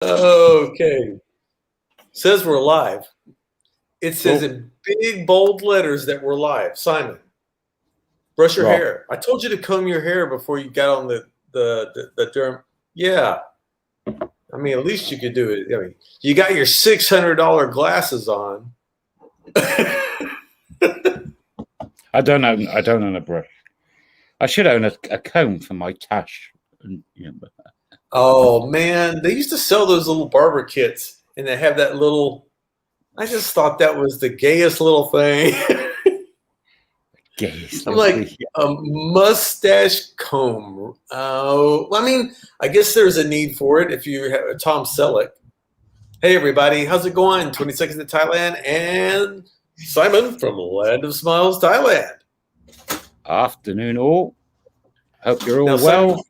Okay. Says we're live. It says Well, in big bold letters that we're live. Simon, brush your Rob, hair. I told you to comb your hair before you got on the derm. Yeah. I mean, at least you could do it. I mean, you got your $600 glasses on. I don't own a brush. I should own a comb for my tash. Oh man, they used to sell those little barber kits, and they have that little. I just thought that was the gayest little thing. Gaze. I'm like a mustache comb. Oh, I mean, I guess there's a need for it if you have Tom Selleck. Hey everybody, how's it going? 20 seconds to Thailand and Simon from Land of Smiles, Thailand. Afternoon, all. Hope you're all Now, well. Simon,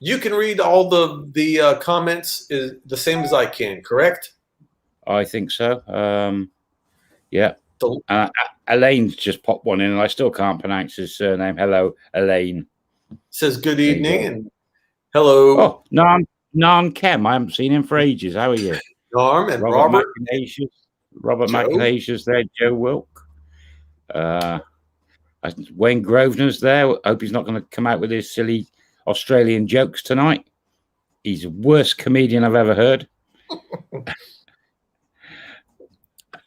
you can read all the comments is the same as I can, correct? I think so. Yeah. The, Elaine's just popped one in, and I still can't pronounce his surname. Hello, Elaine. says good evening and hello. Oh, Nan Kem. I haven't seen him for ages. How are you? Norm and Robert McInasius there. Joe Wilk. Wayne Grosvenor's there. Hope he's not going to come out with his silly Australian jokes tonight. He's the worst comedian I've ever heard.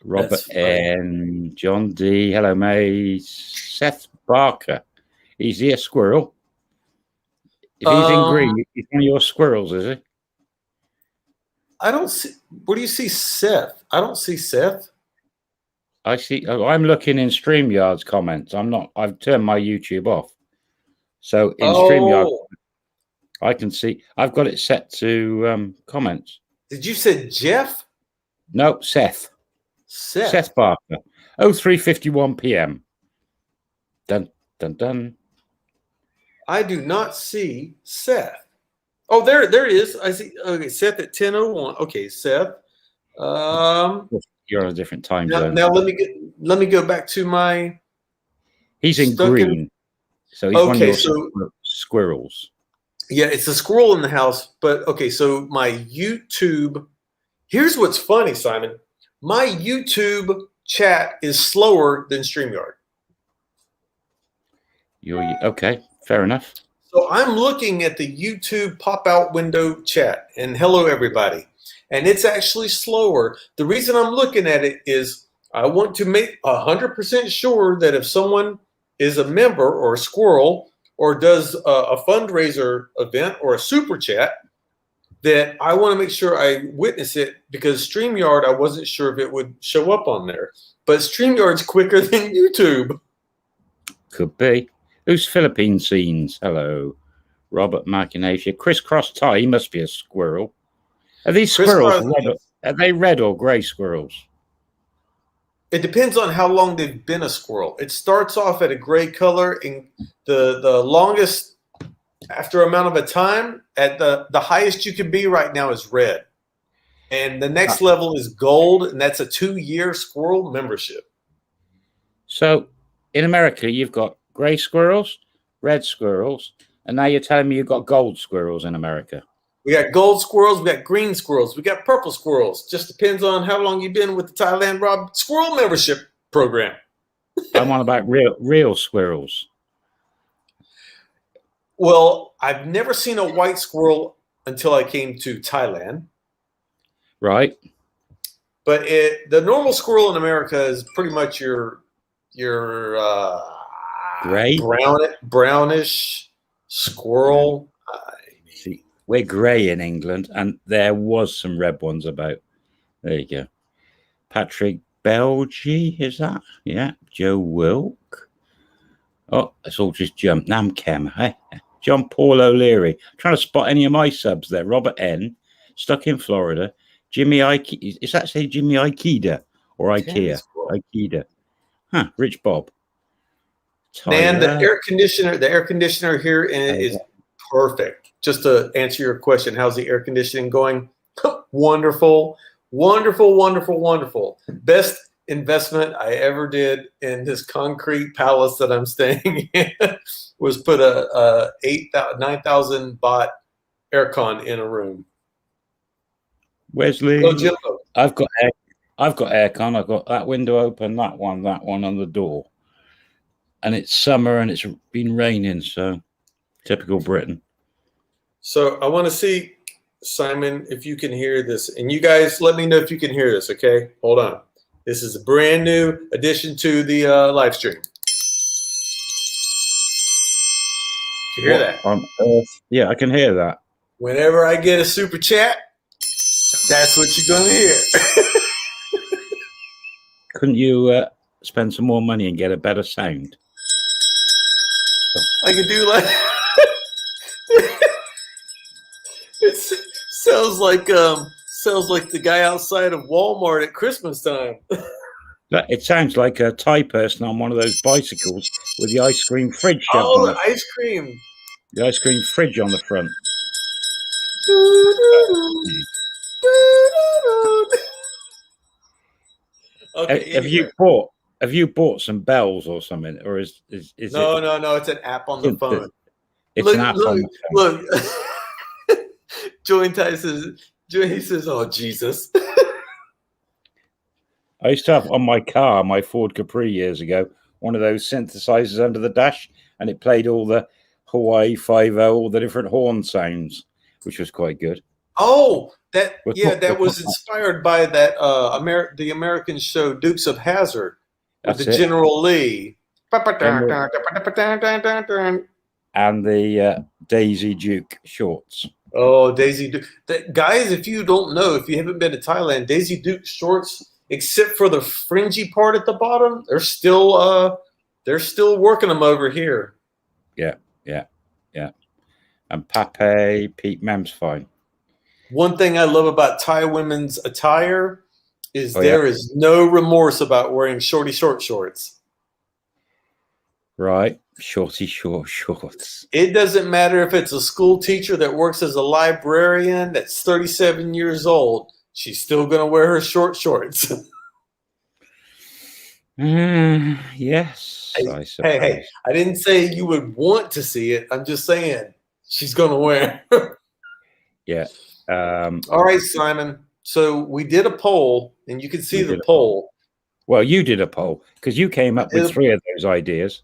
Robert N. John D. Hello, mate. Seth Barker. Is he a squirrel? If he's in green, he's one of your squirrels, is he? I don't see. Where do you see Seth? I don't see Seth. I see. Oh, I'm looking in StreamYard's comments. I'm not. I've turned my YouTube off. So in StreamYard, I can see. I've got it set to comments. Did you say Jeff? No, Seth. Seth Barker. 03:51 p.m. Dun dun dun. I do not see Seth. Oh, there he is. I see. Okay, Seth at 10:01. Okay, Seth. You're on a different time zone. Now let me go back to my. He's in green, so he's one of your squirrels. Yeah, it's a squirrel in the house. But okay, so my YouTube. Here's what's funny, Simon. My YouTube chat is slower than StreamYard. Okay, fair enough. So I'm looking at the YouTube pop-out window chat, and hello everybody. And it's actually slower. The reason I'm looking at it is I want to make 100% sure that if someone is a member or a squirrel or does a fundraiser event or a super chat, that I want to make sure I witness it, because StreamYard, I wasn't sure if it would show up on there. But StreamYard's quicker than YouTube. Could be. Who's Philippine Scenes? Hello. Robert Machinacea. Crisscross tie. He must be a squirrel. Are these squirrels red? Are they red or grey squirrels? It depends on how long they've been a squirrel. It starts off at a gray color, and the longest after amount of a time, at the highest you can be right now is red. And the next level is gold, and that's a 2-year squirrel membership. So in America, you've got gray squirrels, red squirrels, and now you're telling me you've got gold squirrels in America. We got gold squirrels, we got green squirrels, we got purple squirrels. Just depends on how long you've been with the Thailand Rob squirrel membership program. I'm on about real squirrels. Well, I've never seen a white squirrel until I came to Thailand. Right. But the normal squirrel in America is pretty much your gray, brownish squirrel. See, we're grey in England, and there was some red ones about. There you go. Patrick Belgie, is that? Yeah. Joe Wilk. Oh, it's all just jumped. Nam Kem. Hey. John Paul O'Leary. I'm trying to spot any of my subs there. Robert N. Stuck in Florida. Jimmy Ikeda. Is that say Jimmy Ikeda or IKEA? Ikeda. Huh. Rich Bob. Man, the air conditioner here is perfect. Just to answer your question, how's the air conditioning going? Wonderful, wonderful, wonderful, wonderful. Best investment I ever did in this concrete palace that I'm staying in was put a 9,000 baht aircon in a room. Wesley. Hello, Jimbo. I've got aircon. I've got that window open, that one on the door. And it's summer and it's been raining, so typical Britain. So I want to see, Simon, if you can hear this. And you guys, let me know if you can hear this, okay? Hold on. This is a brand new addition to the live stream. You hear that? On earth? Yeah, I can hear that. Whenever I get a super chat, that's what you're going to hear. Couldn't you spend some more money and get a better sound? I could do like it sounds like the guy outside of Walmart at Christmas time. It sounds like a Thai person on one of those bicycles with the ice cream fridge shoved Oh, on the ice cream. the ice cream fridge on the front. Okay, Have you bought some bells or something, or is no, it? No, it's an app on the phone. It's an app on the phone. Look. Joey Ty says, "Oh Jesus." I used to have on my car, my Ford Capri years ago, one of those synthesizers under the dash, and it played all the Hawaii 5-0, all the different horn sounds, which was quite good. Oh, that was inspired by that the American show Dukes of Hazzard with the General Lee. And the Daisy Duke shorts. Oh, Daisy Duke. Guys, if you don't know, if you haven't been to Thailand, Daisy Duke shorts, except for the fringy part at the bottom, they're still working them over here. Yeah. And Pete Mem's fine. One thing I love about Thai women's attire is there is no remorse about wearing short shorts. Right. Shorty short shorts. It doesn't matter if it's a school teacher that works as a librarian that's 37 years old. She's still going to wear her short shorts. Yes. I suppose. Hey, I didn't say you would want to see it. I'm just saying she's going to wear. Yeah. All right, Simon. So we did a poll, and you can see the poll. Well, you did a poll because you came up with 3 of those ideas.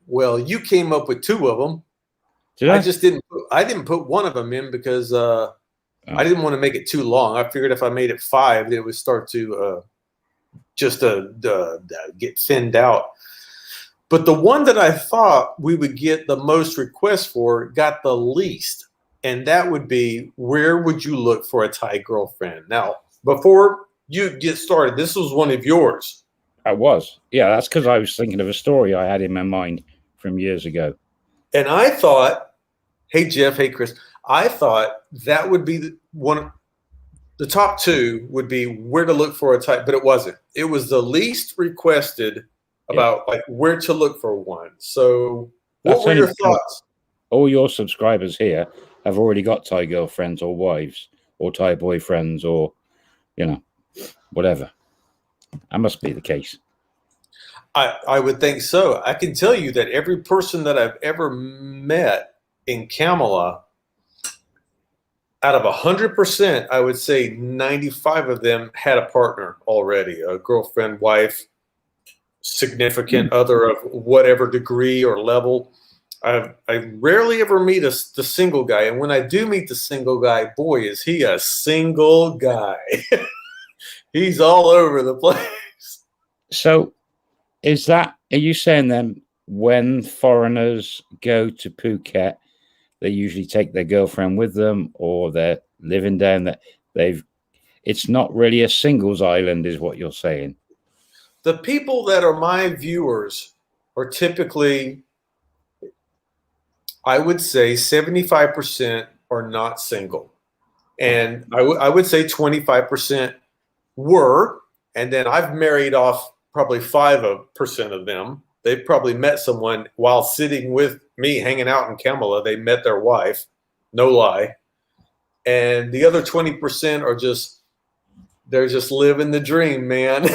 Well, you came up with 2 of them. Did I? I didn't put one of them in because I didn't want to make it too long. I figured if I made it 5, it would start to get thinned out. But the one that I thought we would get the most requests for got the least, and that would be, where would you look for a Thai girlfriend? Now, before you get started, this was one of yours. I was. Yeah, that's because I was thinking of a story I had in my mind from years ago. And I thought, hey, Jeff, hey, Chris, I thought that would be the top 2 would be where to look for a type, but it wasn't. It was the least requested about like where to look for one. So what were your thoughts? All your subscribers here have already got Thai girlfriends or wives or Thai boyfriends or, whatever. That must be the case. I would think so. I can tell you that every person that I've ever met in Kamala, out of 100%, I would say 95 of them had a partner already, a girlfriend, wife, significant other of whatever degree or level. I rarely ever meet the single guy. And when I do meet the single guy, boy, is he a single guy. He's all over the place. So are you saying then when foreigners go to Phuket, they usually take their girlfriend with them, or they're living down there? It's not really a singles island, is what you're saying. The people that are my viewers are typically, I would say 75% are not single. And I would say 25% were, and then I've married off probably 5% of them. They've probably met someone while sitting with me, hanging out in Kamala. They met their wife, no lie. And the other 20% are they're just living the dream, man.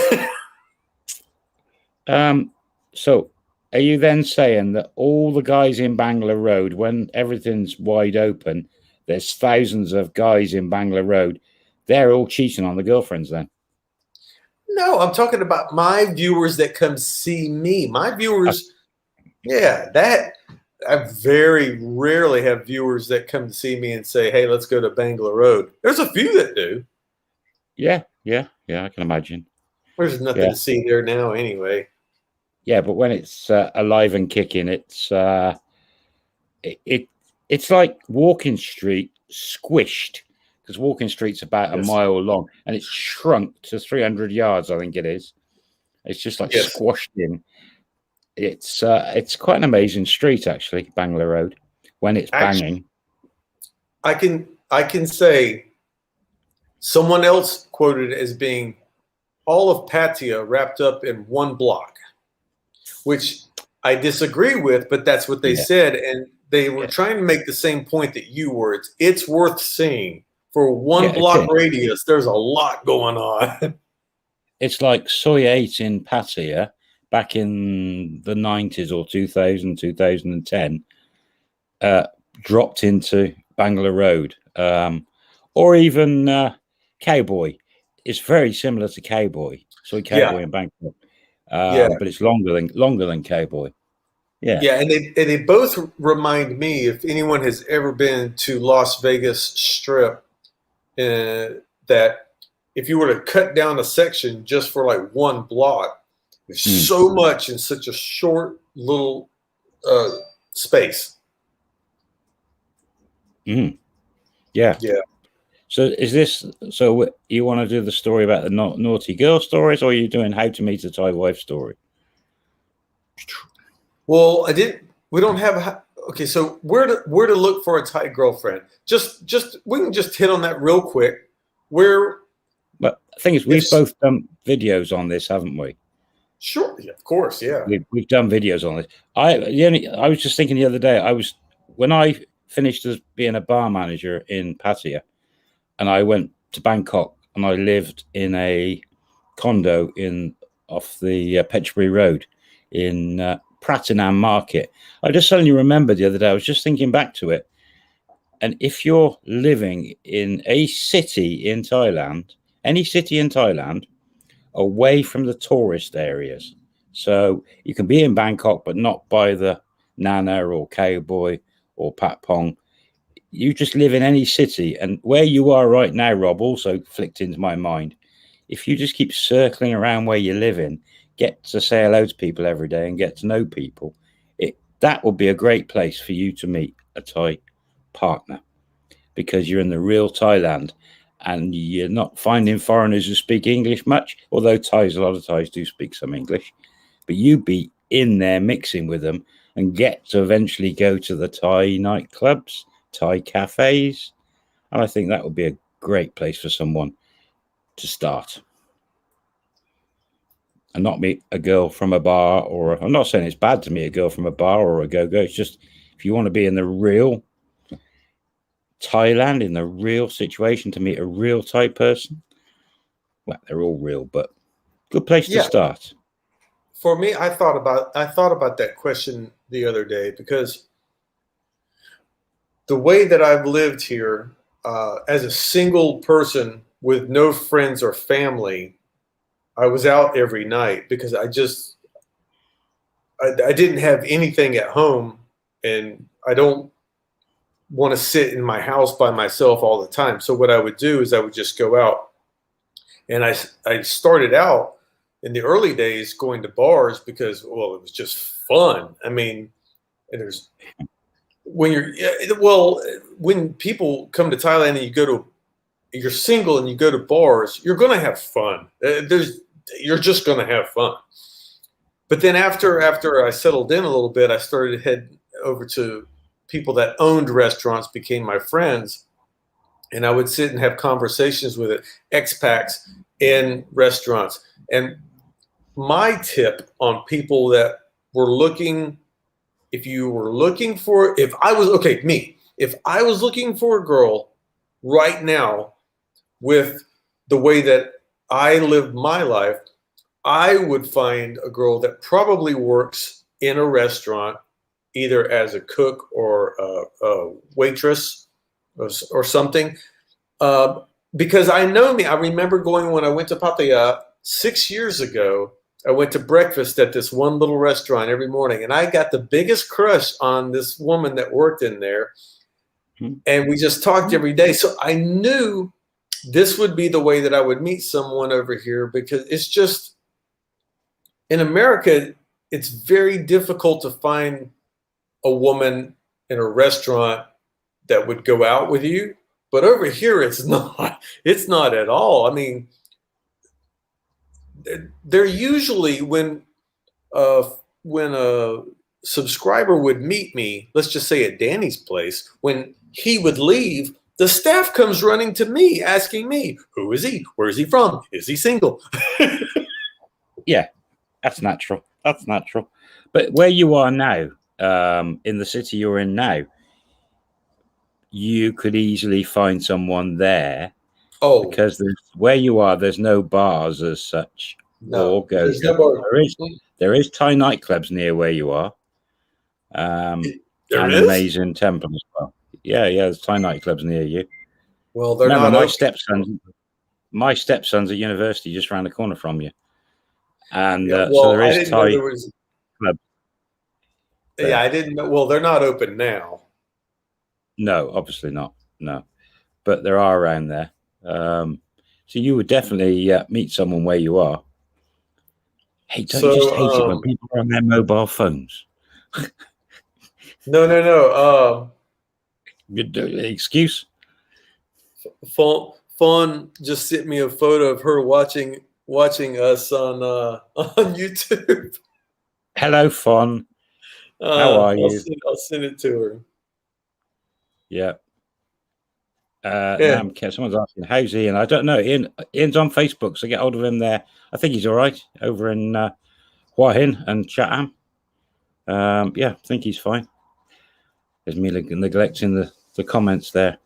So are you then saying that all the guys in Bangla Road, when everything's wide open, there's thousands of guys in Bangla Road, they're all cheating on the girlfriends then. No, I'm talking about my viewers that come see me. My viewers, that I very rarely have viewers that come to see me and say, "Hey, let's go to Bangla Road." There's a few that do. Yeah, I can imagine. There's nothing to see there now anyway. Yeah, but when it's alive and kicking, it's it's like Walking Street squished, because Walking Street's about a mile long and it's shrunk to 300 yards, I think it is. It's just like squashed in. It's quite an amazing street, actually, Bangla Road, when it's banging. I can say someone else quoted it as being all of Pattaya wrapped up in one block, which I disagree with, but that's what they said. And they were trying to make the same point that you were. It's worth seeing. For one block radius, there's a lot going on. It's like Soy 8 in Pattaya back in the 90s or 2000, 2010, dropped into Bangla Road. Or even Cowboy. It's very similar to Cowboy. Soy Cowboy in Bangkok. But it's longer than Cowboy. Yeah, and they both remind me, if anyone has ever been to Las Vegas Strip, that if you were to cut down a section just for like one block, there's so much in such a short little space. Yeah. So you want to do the story about the naughty girl stories, or are you doing how to meet a Thai wife story? Well, we don't have. Okay, so where to look for a Thai girlfriend? Just we can just hit on that real quick. But the thing is, we've both done videos on this, haven't we? Sure, of course, yeah. We've done videos on this. I was just thinking the other day. When I finished as being a bar manager in Pattaya, and I went to Bangkok, and I lived in a condo off the Petchbury Road in Pratunam Market. I just suddenly remembered the other day. I was just thinking back to it, and if you're living in a city in Thailand, any city in Thailand, away from the tourist areas, so you can be in Bangkok but not by the Nana or Cowboy or Pat Pong. You just live in any city, and where you are right now, Rob, also flicked into my mind. If you just keep circling around where you live in, get to say hello to people every day and get to know people, that would be a great place for you to meet a Thai partner, because you're in the real Thailand and you're not finding foreigners who speak English much, although a lot of Thais do speak some English, but you be in there mixing with them and get to eventually go to the Thai nightclubs, Thai cafes. And I think that would be a great place for someone to start. And not meet a girl from a bar, or I'm not saying it's bad to meet a girl from a bar or a go-go. It's just, if you want to be in the real Thailand, in the real situation, to meet a real Thai person, well, they're all real, but good place to start. For me, I thought about that question the other day, because the way that I've lived here as a single person with no friends or family, I was out every night because I didn't have anything at home, and I don't want to sit in my house by myself all the time. So what I would do is I would just go out, and I started out in the early days going to bars because, well, it was just fun. I mean, and when people come to Thailand and you're single and you go to bars, you're going to have fun. You're just going to have fun. But then after I settled in a little bit, I started to head over to people that owned restaurants, became my friends, and I would sit and have conversations with expats in restaurants. And my tip on people that were looking, if I was looking for a girl right now with the way that I live my life, I would find a girl that probably works in a restaurant, either as a cook or a waitress or something. because I know me. I remember going when I went to Pattaya 6 years ago. I went to breakfast at this one little restaurant every morning, and I got the biggest crush on this woman that worked in there. And we just talked every day. So I knew this would be the way that I would meet someone over here, because it's just in America, it's very difficult to find a woman in a restaurant that would go out with you. But over here, it's not at all. I mean, they're usually when a subscriber would meet me, let's just say at Danny's place, when he would leave, the staff comes running to me asking me, who is he? Where is he from? Is he single? Yeah, that's natural. That's natural. But where you are now, in the city you're in now, you could easily find someone there. Oh, because where you are, there's no bars as such. no, There's no bar. There is Thai nightclubs near where you are. There and is? amazing temple as well. Yeah, there's Thai nightclubs near you. Well, they're Remember, not. my stepson's at university just around the corner from you, and Yeah, so well, there I is didn't know Thai there was. club there. Yeah, I didn't know. Well, they're not open now. No, obviously not. No, but there are around there. So you would definitely meet someone where you are. Hey, don't you just hate it when people are on their mobile phones? No. Good excuse. Fawn just sent me a photo of her watching us on YouTube. Hello, Fawn. How are you? I'll send it to her. Yeah. Yeah. Someone's asking, how's Ian? I don't know. Ian's on Facebook, so get hold of him there. I think he's all right over in Hua Hin and Chatham. Yeah, I think he's fine. There's me neglecting the comments there.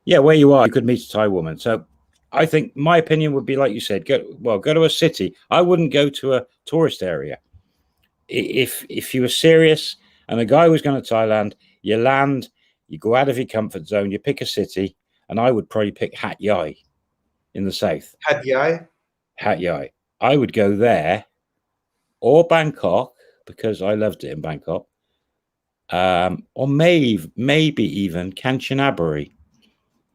Yeah, where you are, you could meet a Thai woman. So I think my opinion would be, like you said, go to a city. I wouldn't go to a tourist area. If you were serious and a guy was going to Thailand, you land, you go out of your comfort zone, you pick a city, and I would probably pick Hat Yai in the south. Hat Yai? Hat Yai. I would go there, or Bangkok, because I loved it in Bangkok, or maybe even Kanchanaburi.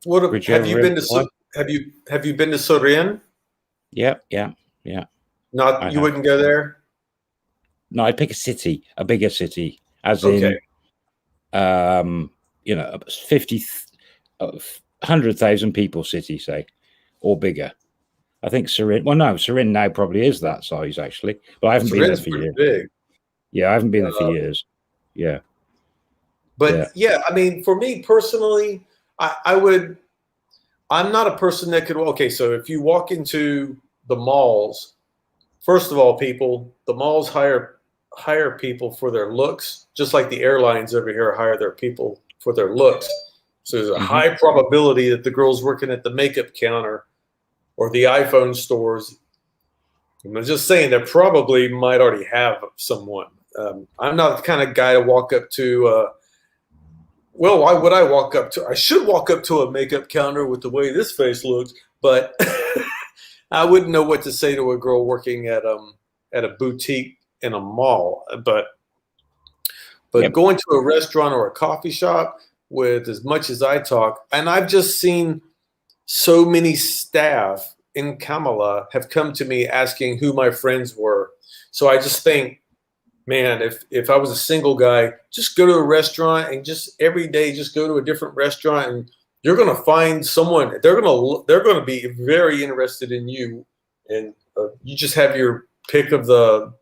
Have you been to Have you been to Sorin? Yeah. Not you wouldn't go there. No, I'd pick a city, a bigger city, as in, 50, 100,000 people city, say, or bigger. I think Sorin. Well, no, Sorin now probably is that size actually, but I haven't been there for years. Big. Yeah, I haven't been there for years. Yeah, but yeah, I mean, for me personally, I would. I'm not a person that could. Okay, so if you walk into the malls, first of all, the malls hire people for their looks, just like the airlines over here hire their people for their looks. So there's a high probability that the girls working at the makeup counter or the iPhone stores, I'm just saying, they probably might already have someone. I'm not the kind of guy to walk up to. Well, why would I walk up to? I should walk up to a makeup counter with the way this face looks, but I wouldn't know what to say to a girl working at a boutique in a mall. But going to a restaurant or a coffee shop, with as much as I talk, and I've just seen so many staff in Kamala have come to me asking who my friends were. So I just think, man, if I was a single guy, just go to a restaurant and just every day just go to a different restaurant, and you're going to find someone. They're going to be very interested in you, and you just have your pick of the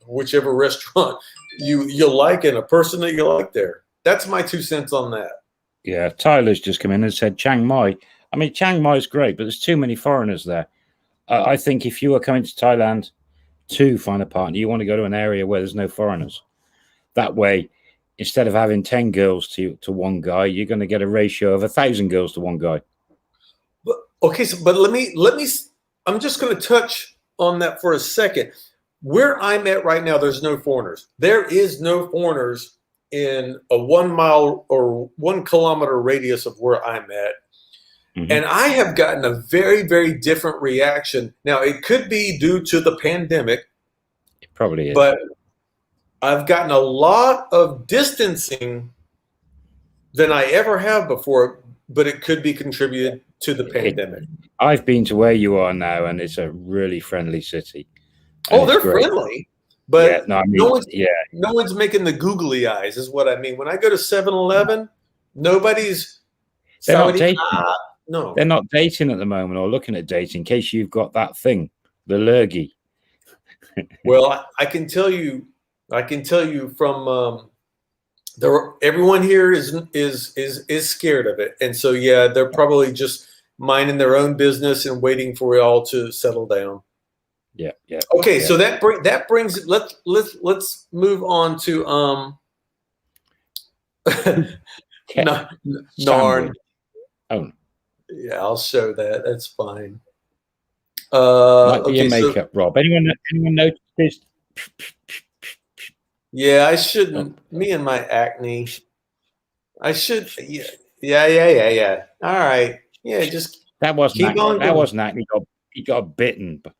whichever restaurant you like and a person that you like there. That's my 2 cents on that. Yeah, Tyler's just come in and said Chiang Mai. I mean, Chiang Mai is great, but there's too many foreigners there. I think if you are coming to Thailand to find a partner, you want to go to an area where there's no foreigners. That way, instead of having 10 girls to one guy, you're going to get a ratio of 1,000 girls to one guy. But, okay, but let me. I'm just going to touch on that for a second. Where I'm at right now, there's no foreigners. There is no foreigners in a 1 mile or 1 kilometer radius of where I'm at. Mhm. And I have gotten a very, very different reaction. Now, it could be due to the pandemic, It probably is. but I've gotten a lot of distancing than I ever have before, but it could be contributed to the It, pandemic. I've been to where you are now, and it's a really friendly city, and Oh, it's they're great. friendly, Yeah, but no, I no mean, one's yeah, no one's making the googly eyes, is what I mean. When I go to 7-Eleven, nobody's they're not Saudi. dating. No. They're not dating at the moment, or looking at dating. In case you've got that thing, the lurgy. Well, I can tell you from everyone here is scared of it, and so yeah, they're probably just minding their own business and waiting for it all to settle down. Yeah, yeah. Okay, yeah. so that brings it. Let's move on to Narn. Sandwich. Oh, Yeah, I'll show that. That's fine. might be your Okay, so makeup, Rob. Anyone notice this? yeah, I Oh, shouldn't. Me and my acne. I should. Yeah. All right. Yeah, just that wasn't keep on that going. wasn't acne. He got bitten. But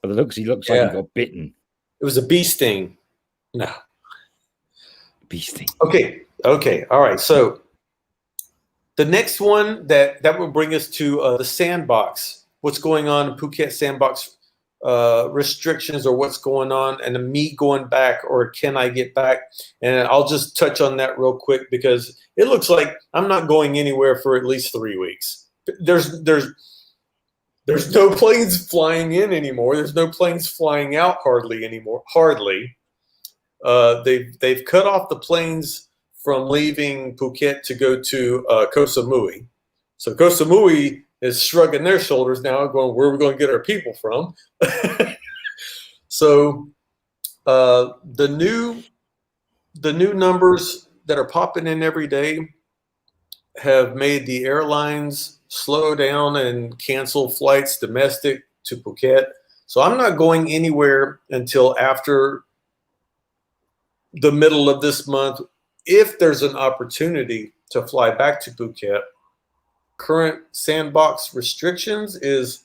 for the looks, he looks like he Yeah, got bitten. it was a bee sting. No. Bee sting. Okay. All right. So the next one that will bring us to the sandbox. What's going on in Phuket sandbox restrictions, or what's going on, and me going back, or can I get back? And I'll just touch on that real quick because it looks like I'm not going anywhere for at least 3 weeks. There's no planes flying in anymore. There's no planes flying out hardly anymore. Hardly. They've cut off the planes from leaving Phuket to go to Koh Samui. So Koh Samui is shrugging their shoulders now, going, "Where are we going to get our people from?" So the new numbers that are popping in every day have made the airlines slow down and cancel flights domestic to Phuket. So I'm not going anywhere until after the middle of this month, if there's an opportunity to fly back to Phuket. Current sandbox restrictions is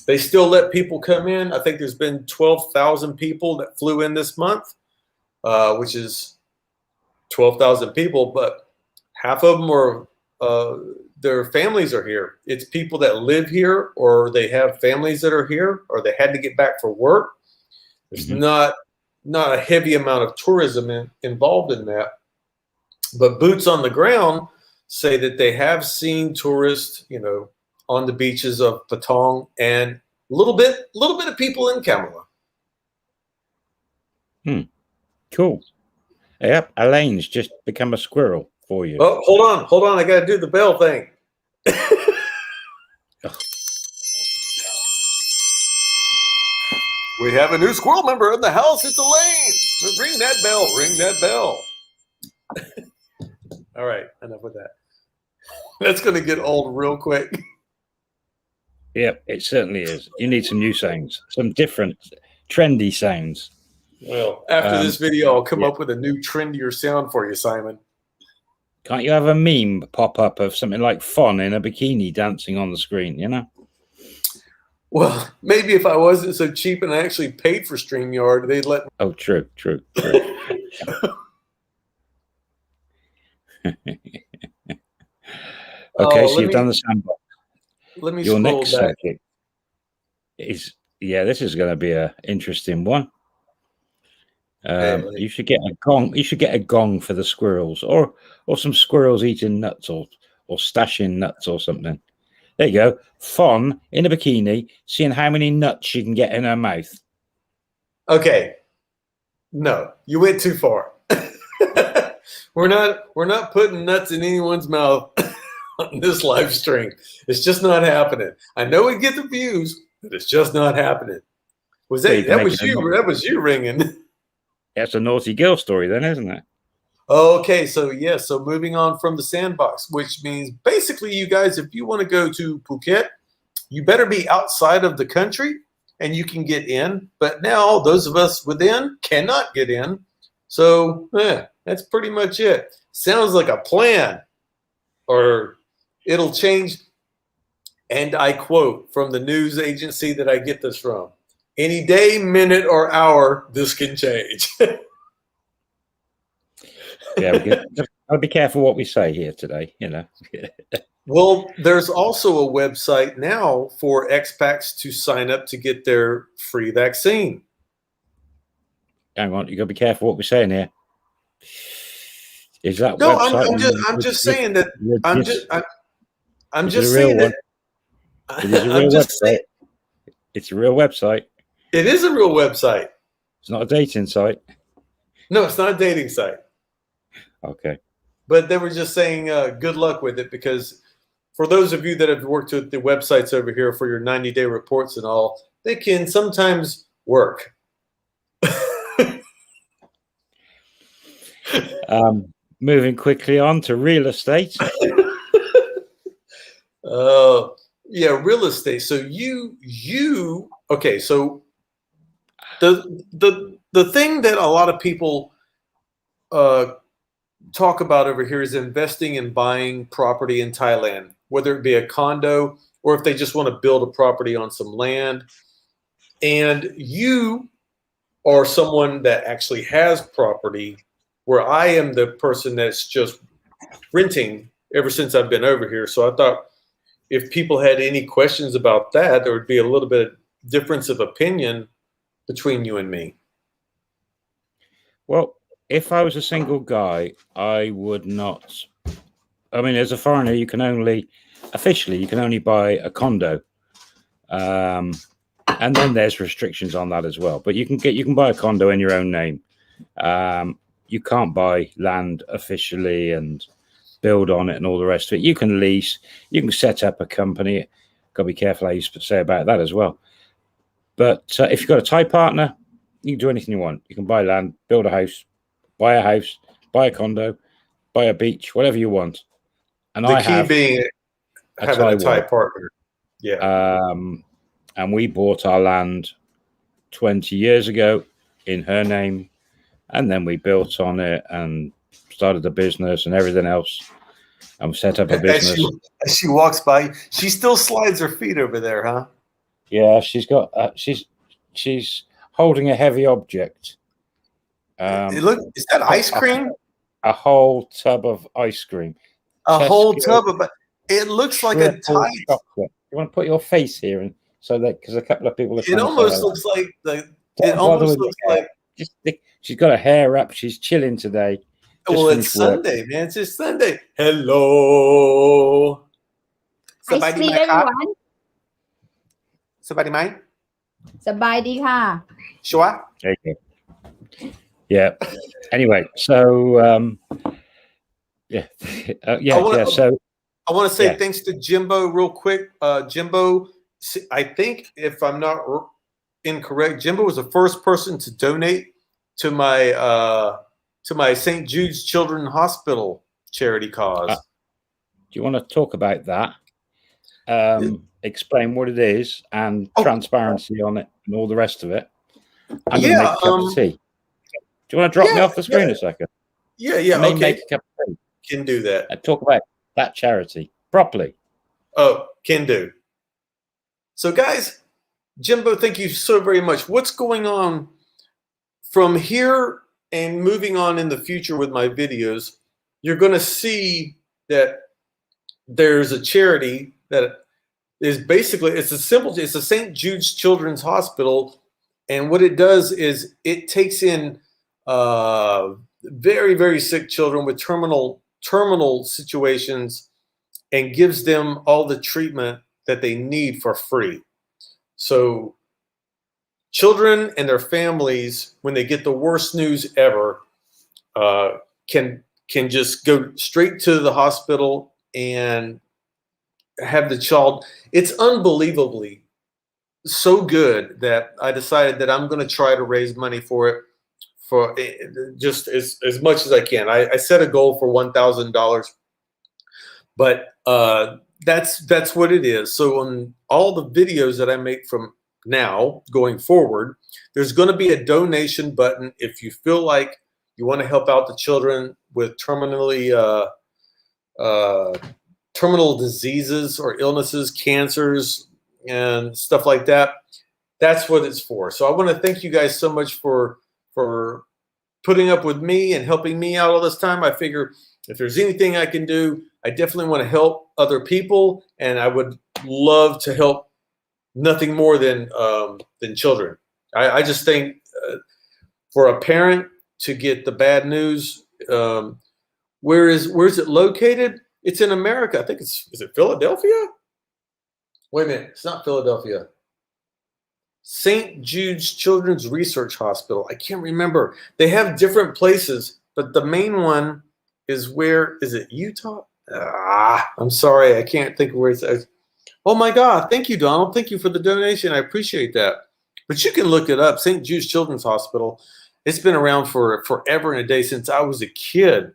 they still let people come in. I think there's been 12,000 people that flew in this month, which is 12,000 people, but half of them are their families are here. It's people that live here, or they have families that are here, or they had to get back for work. There's not a heavy amount of tourism involved in that, but boots on the ground say that they have seen tourists, on the beaches of Patong, and a little bit of people in Kamala. Cool. Yep, Elaine's just become a squirrel for you. Oh, hold on. I got to do the bell thing. We have a new squirrel member in the house. It's Elaine. Ring that bell. All right, enough with that. That's going to get old real quick. Yep, it certainly is. You need some new sounds, some different, trendy sounds. Well, after this video, I'll come up with a new, trendier sound for you, Simon. Can't you have a meme pop up of something like Fawn in a bikini dancing on the screen, Well, maybe if I wasn't so cheap and I actually paid for StreamYard, they'd let me. Oh, true. Okay, so you've done the sandbox. Let me Your scroll next back. subject is, this is going to be an interesting one. You should get a gong. You should get a gong for the squirrels, or some squirrels eating nuts, or stashing nuts or something. There you go. Fawn in a bikini, seeing how many nuts she can get in her mouth. Okay. No, you went too far. We're not putting nuts in anyone's mouth on this live stream. It's just not happening. I know we get the views, but it's just not happening. That was you ringing. That's a naughty girl story then, isn't it? Okay, so moving on from the sandbox, which means basically, you guys, if you want to go to Phuket, you better be outside of the country and you can get in. But now those of us within cannot get in. So that's pretty much it. Sounds like a plan, or it'll change. And I quote from the news agency that I get this from: any day, minute, or hour, this can change. Yeah, I'll be careful what we say here today, you know. Well, there's also a website now for expats to sign up to get their free vaccine. Hang on, you got to be careful what we're saying here. Is that No, website? I'm just saying that I'm just saying that it is a real website. It's a real website. It is a real website. It's not a dating site. No, it's not a dating site. Okay. But they were just saying good luck with it, because for those of you that have worked with the websites over here for your 90-day reports and all, they can sometimes work. Moving quickly on to real estate. Yeah, real estate. So okay, so the thing that a lot of people talk about over here is investing and buying property in Thailand, whether it be a condo or if they just want to build a property on some land. And you are someone that actually has property, where I am the person that's just renting ever since I've been over here. So I thought if people had any questions about that, there would be a little bit of difference of opinion between you and me. Well, if I was a single guy, I would not. I mean, as a foreigner, you can only buy a condo, and then there's restrictions on that as well. But you can buy a condo in your own name. You can't buy land officially and build on it and all the rest of it. You can lease. You can set up a company. Got to be careful how you say about that as well. But if you've got a Thai partner, you can do anything you want. You can buy land, build a house, buy a condo, buy a beach, whatever you want. And the key being having a Thai partner. Yeah. And we bought our land 20 years ago in her name, and then we built on it and started a business and everything else, and set up a business. As she walks by, she still slides her feet over there, huh? Yeah, she's got she's holding a heavy object. Look, is that ice cream? A whole tub of ice cream. Whole tub of it looks like a Thai chocolate. You want to put your face here, and so that because a couple of people are. It almost looks like she's got her hair up. She's chilling today. Well, it's Sunday, man. It's just Sunday. Hello. Somebody mind? Everyone. Somebody mind? สบายดีค่ะ Sure. There you go. Yeah. Anyway, so So I want to say thanks to Jimbo real quick. Jimbo, I think if I'm not incorrect, Jimbo was the first person to donate to my St. Jude's Children's Hospital charity cause. Do you want to talk about that? Explain what it is and transparency on it and all the rest of it. I'm going to make a cup of tea. Do you want to drop me off the screen a second? Yeah. Okay. Make a cup of tea. Can do that. And talk about that charity properly. Oh, can do. So, guys, Jimbo, thank you so very much. What's going on from here and moving on in the future with my videos? You're going to see that there's a charity that is basically, it's a St. Jude's Children's Hospital. And what it does is it takes in very, very sick children with terminal situations and gives them all the treatment that they need for free. So children and their families, when they get the worst news ever, can just go straight to the hospital and have the child. It's unbelievably so good that I decided that I'm going to try to raise money for it, for just as much as I can. I set a goal for $1,000, but that's what it is. So on all the videos that I make from now going forward, there's going to be a donation button if you feel like you want to help out the children with terminal diseases or illnesses, cancers, and stuff like that. That's what it's for. So I want to thank you guys so much for putting up with me and helping me out all this time. I figure if there's anything I can do, I definitely want to help other people, and I would love to help nothing more than children. I just think for a parent to get the bad news, where is it located? It's in America. I think is it Philadelphia? Wait a minute, it's not Philadelphia. St. Jude's Children's Research Hospital. I can't remember. They have different places, but the main one is where is it? Utah? I'm sorry, I can't think of where it's at. Oh my God! Thank you, Donald. Thank you for the donation. I appreciate that. But you can look it up. St. Jude's Children's Hospital. It's been around for forever and a day since I was a kid,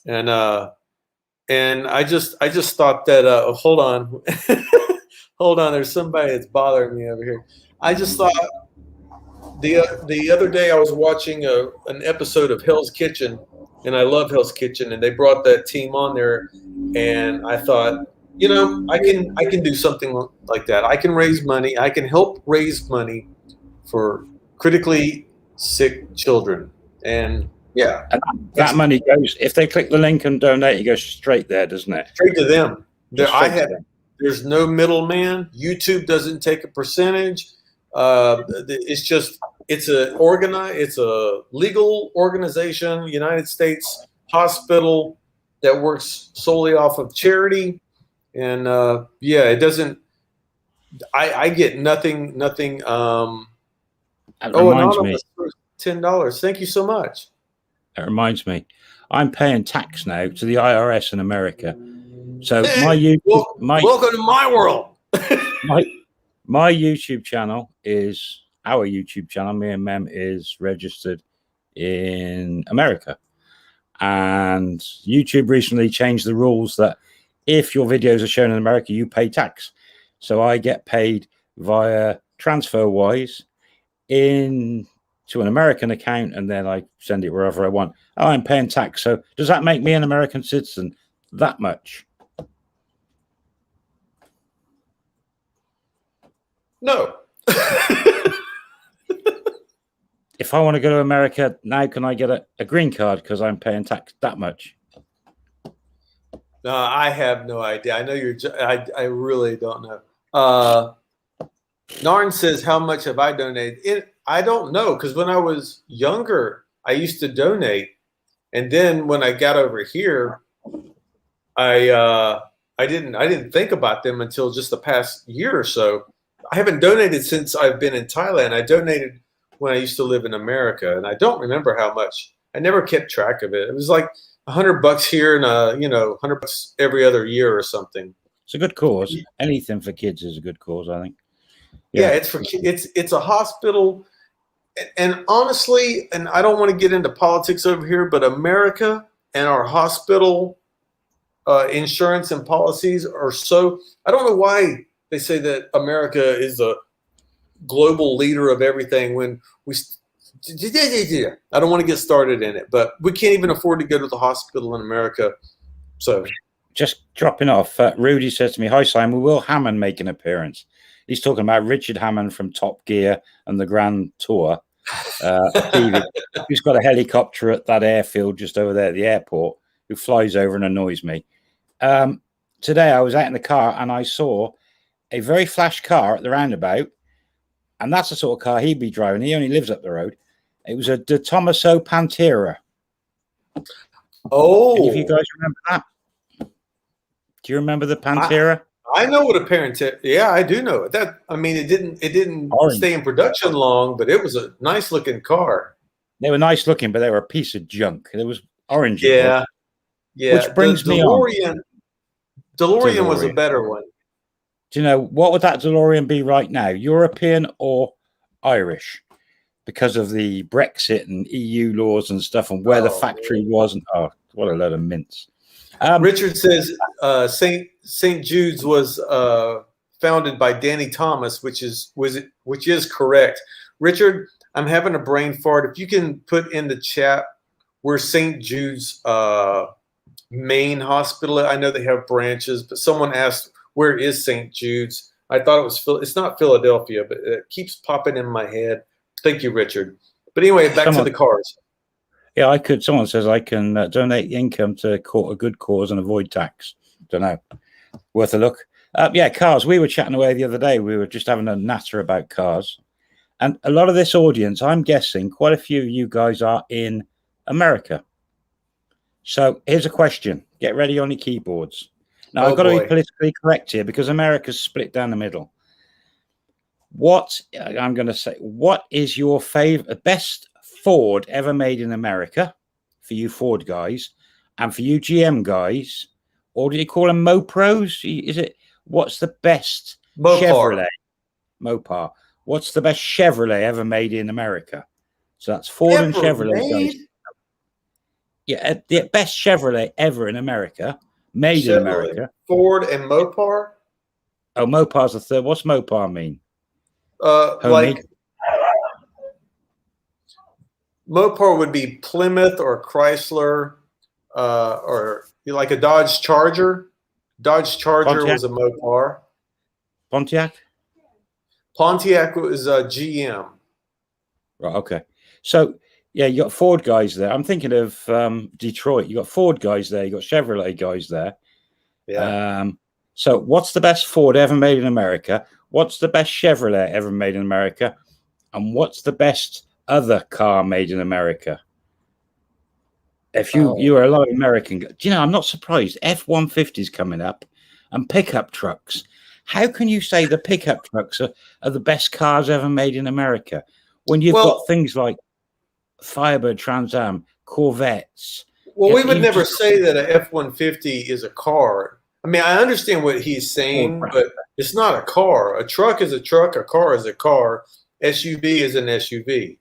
and I just thought that. Hold on, hold on. There's somebody that's bothering me over here. I just thought the other day I was watching an episode of Hell's Kitchen, and I love Hell's Kitchen, and they brought that team on there, and I thought, you know, I can do something like that. I can raise money. I can help raise money for critically sick children, and yeah, And that money goes, if they click the link and donate, it goes straight there, doesn't it? straight to them. Just straight to them. There's no middleman. YouTube doesn't take a percentage. It's a legal organization, United States hospital that works solely off of charity, and it doesn't. I get nothing. That reminds me. $10. Thank you so much. That reminds me. I'm paying tax now to the IRS in America. So Hey, welcome to my world. my YouTube channel is our YouTube channel. Me and Mem is registered in America, and YouTube recently changed the rules that if your videos are shown in America, you pay tax. So I get paid via TransferWise into an American account, and then I send it wherever I want. Oh, I'm paying tax. So does that make me an American citizen that much? No. If I want to go to America now, can I get a green card because I'm paying tax that much? No, I have no idea. I know I really don't know. Narn says, how much have I donated? I don't know, because when I was younger, I used to donate. And then when I got over here, I didn't think about them until just the past year or so. I haven't donated since I've been in Thailand. I donated when I used to live in America, and I don't remember how much. I never kept track of it. It was like $100 here and $100 every other year or something. It's a good cause. Anything for kids is a good cause, I think. Yeah, it's a hospital, and honestly, and I don't want to get into politics over here, but America and our hospital insurance and policies are so. I don't know why they say that America is a global leader of everything when we. I don't want to get started in it, but we can't even afford to go to the hospital in America. So, just dropping off. Rudy says to me, "Hi Simon, will Hammond make an appearance?" He's talking about Richard Hammond from Top Gear and the Grand Tour. Who's got a helicopter at that airfield just over there at the airport, who flies over and annoys me. Today I was out in the car and I saw a very flash car at the roundabout, and that's the sort of car he'd be driving. He only lives up the road. It was a De Tomaso Pantera. Oh, any of you guys remember that? Do you remember the Pantera? I know what a Pantera. Yeah, I do know it. That, I mean, it didn't stay in production long, but it was a nice looking car. They were nice looking, but they were a piece of junk. It was orange. Yeah, yeah. Which brings me on. DeLorean was a better one. Do you know what would that DeLorean be right now? European or Irish? Because of the Brexit and EU laws and stuff, and where the factory was, and what a load of mince. Richard says St. Jude's was founded by Danny Thomas, which is correct. Richard, I'm having a brain fart. If you can put in the chat where St. Jude's main hospital. I know they have branches, but someone asked, where is St. Jude's? I thought it was it's not Philadelphia, but it keeps popping in my head. Thank you, Richard. But anyway, back to the cars. Yeah, someone says I can donate income to a good cause and avoid tax. Don't know. Worth a look. Yeah, cars. We were chatting away the other day. We were just having a natter about cars. And a lot of this audience, I'm guessing quite a few of you guys are in America. So here's a question. Get ready on your keyboards. Now, I've got to be politically correct here because America's split down the middle. What is your best Ford ever made in America for you Ford guys and for you GM guys? Or do you call them Mopros? What's the best Chevrolet? Mopar. What's the best Chevrolet ever made in America? So that's Ford and Chevrolet guys. Yeah, the best Chevrolet ever in America, made in America. Ford and Mopar? Oh, Mopar's the third. What's Mopar mean? Like Mopar would be Plymouth or Chrysler, or like a Dodge Charger. Dodge Charger Pontiac. was a Mopar. Pontiac was a GM. Right. Okay. So yeah, you got Ford guys there. I'm thinking of Detroit. You got Ford guys there. You got Chevrolet guys there. Yeah. So what's the best Ford ever made in America? What's the best Chevrolet ever made in America? And what's the best other car made in America? If you are a lot of American, do you know, I'm not surprised. F-150s coming up and pickup trucks. How can you say the pickup trucks are the best cars ever made in America when you've got things like Firebird, Trans Am, Corvettes? Well, we would never say that an F-150 is a car. I mean, I understand what he's saying, but it's not a car. A truck is a truck. A car is a car. SUV is an SUV.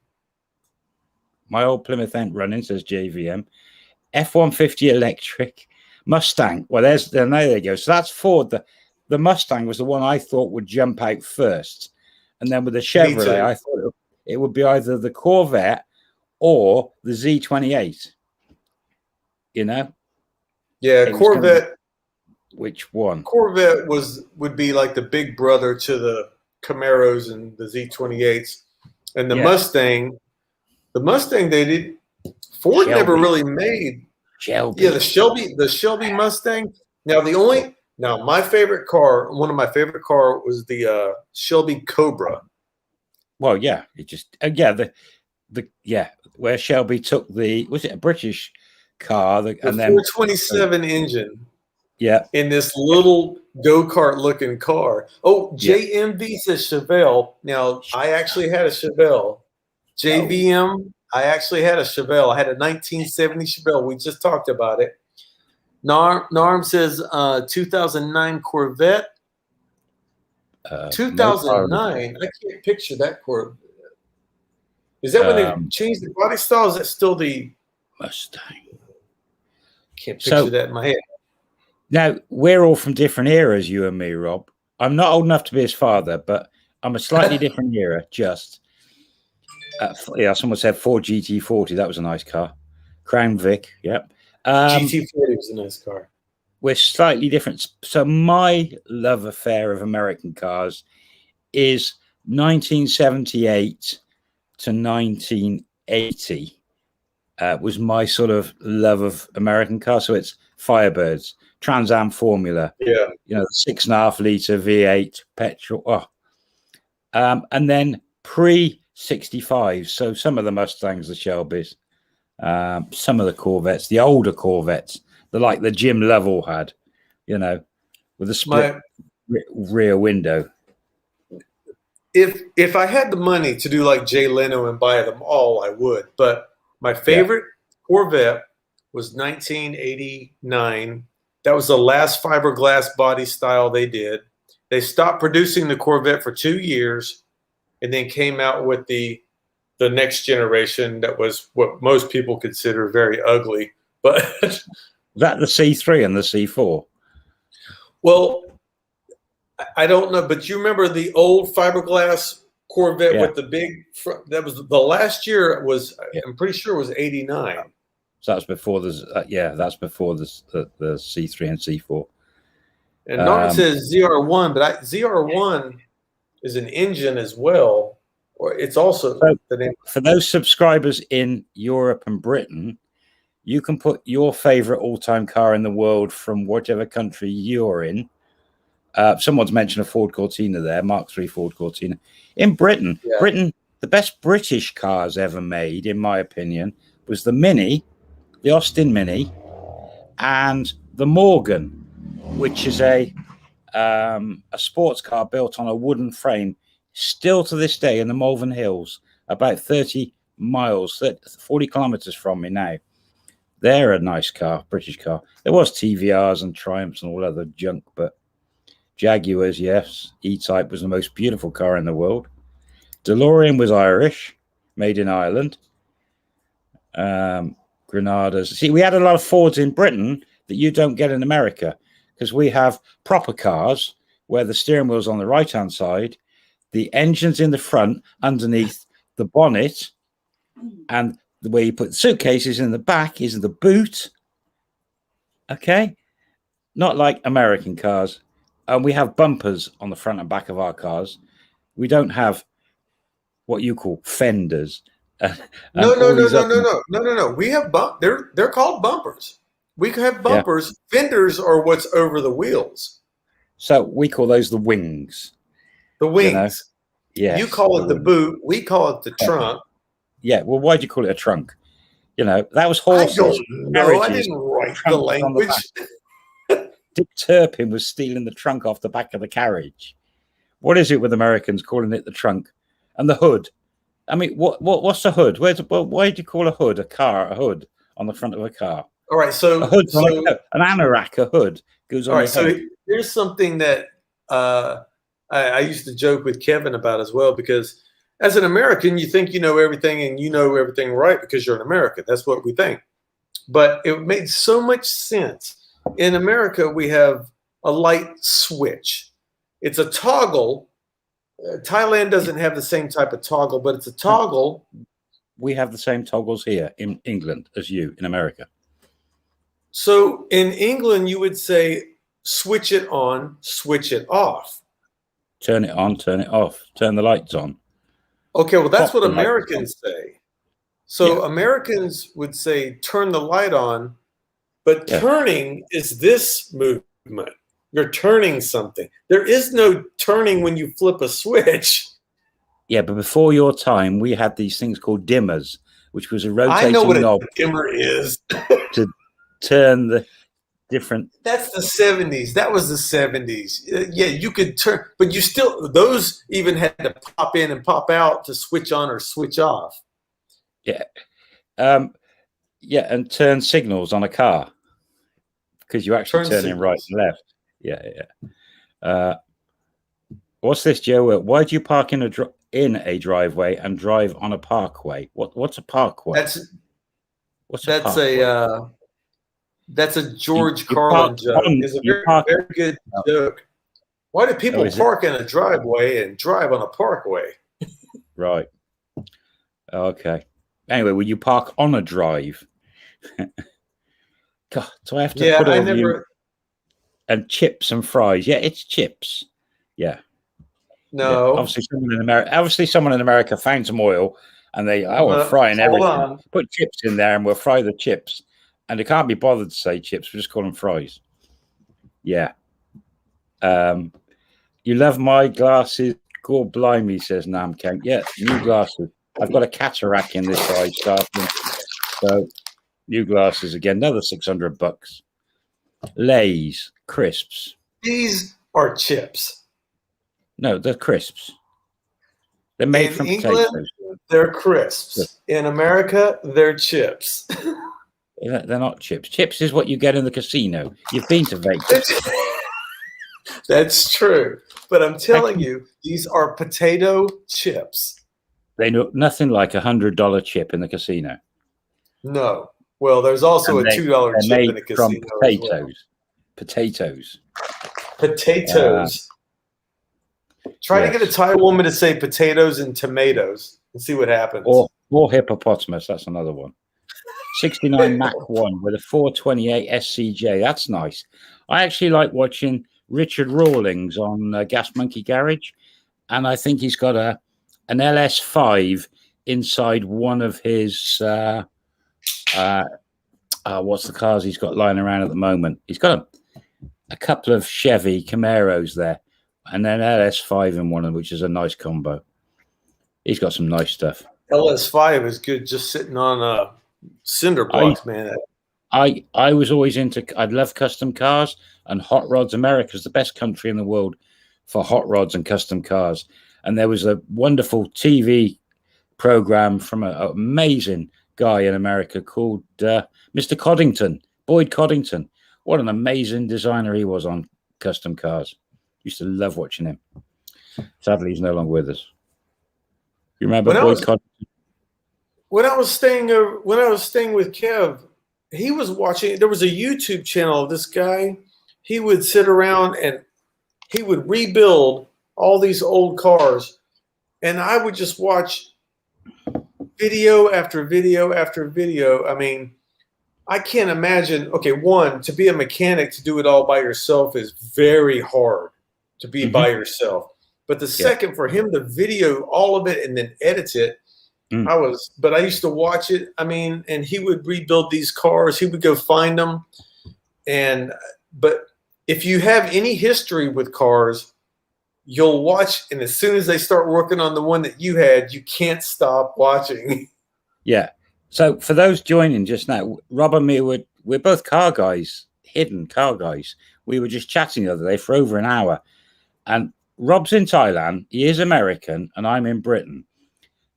My old Plymouth ain't running, says JVM. F-150 electric. Mustang. Well, there they go. So that's Ford. The Mustang was the one I thought would jump out first. And then with the Chevrolet, I thought it would be either the Corvette or the Z28. You know? Yeah, Corvette. Which one? Corvette would be like the big brother to the Camaros and the Z28s. And the Mustang, they did. Ford never really made Shelby. Yeah, the Shelby Mustang. Now my favorite car, one of my favorite car was the Shelby Cobra. Well, yeah, it just where Shelby took was it a British car? The 427 engine. Yeah. In this little go-kart looking car. Oh, JMV says Chevelle. Now, I actually had a Chevelle. JVM, I actually had a Chevelle. I had a 1970 Chevelle. We just talked about it. Narm says 2009 Corvette. 2009? I can't picture that Corvette. Is that when they changed the body style? Is that still the Mustang? Can't picture that in my head. Now, we're all from different eras, you and me, Rob. I'm not old enough to be his father, but I'm a slightly different era, just. Someone said Ford GT40. That was a nice car. Crown Vic, yep. GT40 was a nice car. We're slightly different. So my love affair of American cars is 1978 to 1980 was my sort of love of American cars. So it's Firebirds, Trans Am Formula, 6.5 liter V8 petrol. And then pre-65. So some of the Mustangs, the Shelbys, some of the Corvettes, the older Corvettes, like the Jim Lovell had, with a split rear window. If I had the money to do like Jay Leno and buy them all, I would. But my favorite Corvette was 1989. That was the last fiberglass body style they did. They stopped producing the Corvette for 2 years and then came out with the next generation that was what most people consider very ugly. But that the C3 and the C4? Well, I don't know, but you remember the old fiberglass Corvette with the big front? That was the last year. I'm pretty sure it was 89. So that's before that's before the C3 and C4. And Norman says ZR1, but ZR1 is an engine as well, or it's also the name. For those subscribers in Europe and Britain, you can put your favorite all-time car in the world from whatever country you're in. Someone's mentioned a Ford Cortina there, Mark III Ford Cortina. In Britain, the best British cars ever made, in my opinion, was the Mini, the Austin Mini, and the Morgan, which is a sports car built on a wooden frame, still to this day in the Malvern Hills, about 40 kilometers from me now. They're a nice car, British car. There was TVRs and Triumphs and all other junk, but Jaguars, yes. E-Type was the most beautiful car in the world. DeLorean was Irish, made in Ireland. Granadas. See, we had a lot of Fords in Britain that you don't get in America, because we have proper cars where the steering wheel's on the right-hand side, the engine's in the front underneath the bonnet, and the way you put suitcases in the back is in the boot. Okay? Not like American cars. And we have bumpers on the front and back of our cars. We don't have what you call fenders. No. We have they're called bumpers. We can have bumpers. Yeah. Fenders are what's over the wheels. So we call those the wings. The wings. You know? You call it the boot. We call it the trunk. Yeah. Well, why do you call it a trunk? You know, that was horses. I don't know. I didn't write the language. Dick Turpin was stealing the trunk off the back of the carriage. What is it with Americans calling it the trunk? And the hood. I mean, what's the hood? Why do you call a hood a car a hood on the front of a car? All right, so, a hood, an anorak, a hood goes on. All right, so here's something that I used to joke with Kevin about as well, because as an American, you think you know everything and you know everything right because you're an American. That's what we think. But it made so much sense. In America, we have a light switch. It's a toggle. Thailand doesn't have the same type of toggle, but it's a toggle. We have the same toggles here in England as you in America. So in England, you would say, switch it on, switch it off. Turn it on, turn it off, turn the lights on. Okay, well, that's what Americans say. So Americans would say, turn the light on, but turning is this movement. You're turning something. There is no turning when you flip a switch. Yeah, but before your time, we had these things called dimmers, which was a rotating knob. I know what a dimmer is. To turn the different. That's the 70s. That was the 70s. Yeah, you could turn, but you still, those even had to pop in and pop out to switch on or switch off. Yeah. And turn signals on a car because you actually turn in right and left. Yeah. What's this, Joe? Why do you park in a driveway and drive on a parkway? What's a parkway? That's a George Carlin joke. It's a very good joke. Why do people park in a driveway and drive on a parkway? Right. Okay. Anyway, will you park on a drive? God, do I have to put all you and chips and fries? Yeah, it's chips. Yeah. No. Yeah. Obviously, someone in America found some oil and we're frying everything. Put chips in there and we'll fry the chips. And they can't be bothered to say chips. We just call them fries. Yeah. You love my glasses? God blimey, says Nam Kemp. Yeah, new glasses. I've got a cataract in this eye starting. So new glasses again. Another $600. Lay's crisps. These are chips. No, they're crisps. They're made from potatoes. They're crisps. In America, they're chips. They're not chips. Chips is what you get in the casino. You've been to Vegas. That's true. But I'm telling you, these are potato chips. They look nothing like $100 chip in the casino. No. Well, there's also a $2 chip in the casino. From potatoes. Potatoes. Potatoes. Try to get a Thai woman to say potatoes and tomatoes and see what happens. Or hippopotamus. That's another one. 69 Mach 1 with a 428 SCJ. That's nice. I actually like watching Richard Rawlings on Gas Monkey Garage, and I think he's got an LS5 inside one of his what's the cars he's got lying around at the moment. He's got a couple of Chevy Camaros there, and then LS5 in one of them, which is a nice combo. He's got some nice stuff. LS5 is good just sitting on cinder blocks, man. I was always I'd love custom cars, and Hot Rods America is the best country in the world for hot rods and custom cars. And there was a wonderful TV program from an amazing guy in America called Mr. Coddington, Boyd Coddington. What an amazing designer he was on custom cars. Used to love watching him. Sadly, he's no longer with us. You remember Boyd Coddington? When I was staying with Kev, he was watching. There was a YouTube channel of this guy. He would sit around and he would rebuild all these old cars, and I would just watch video after video after video. I mean, I can't imagine. Okay, one, to be a mechanic, to do it all by yourself is very hard to be by yourself. But the second, for him to video all of it and then edit it, I used to watch it. I mean, and he would rebuild these cars. He would go find them. But if you have any history with cars, you'll watch. And as soon as they start working on the one that you had, you can't stop watching. Yeah. So for those joining just now, Rob and me, we're both car guys, hidden car guys. We were just chatting the other day for over an hour. And Rob's in Thailand. He is American, and I'm in Britain.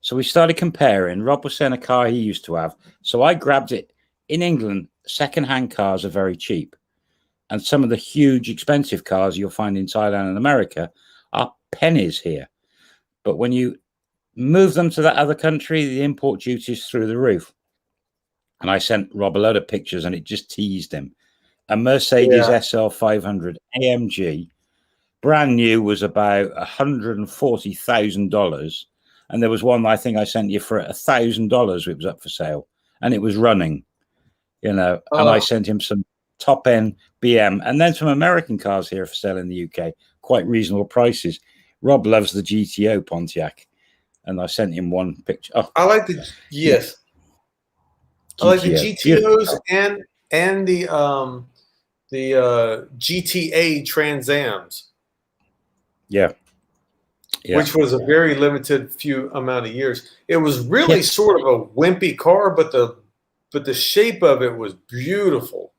So we started comparing. Rob was saying a car he used to have. So I grabbed it. In England, second-hand cars are very cheap. And some of the huge, expensive cars you'll find in Thailand and America are pennies here. But when you move them to that other country, the import duty is through the roof. And I sent Rob a load of pictures, and it just teased him. A Mercedes SL 500 AMG, brand new, was about $140,000. And there was one I think I sent you for $1,000. It was up for sale, and it was running, And I sent him some top end BM, and then some American cars here for sale in the UK, quite reasonable prices. Rob loves the GTO Pontiac, and I sent him one picture. Oh, I like the I like the GTOs and the GTA Trans Ams. Yeah. Which was a very limited few amount of years. It was really sort of a wimpy car, but the shape of it was beautiful.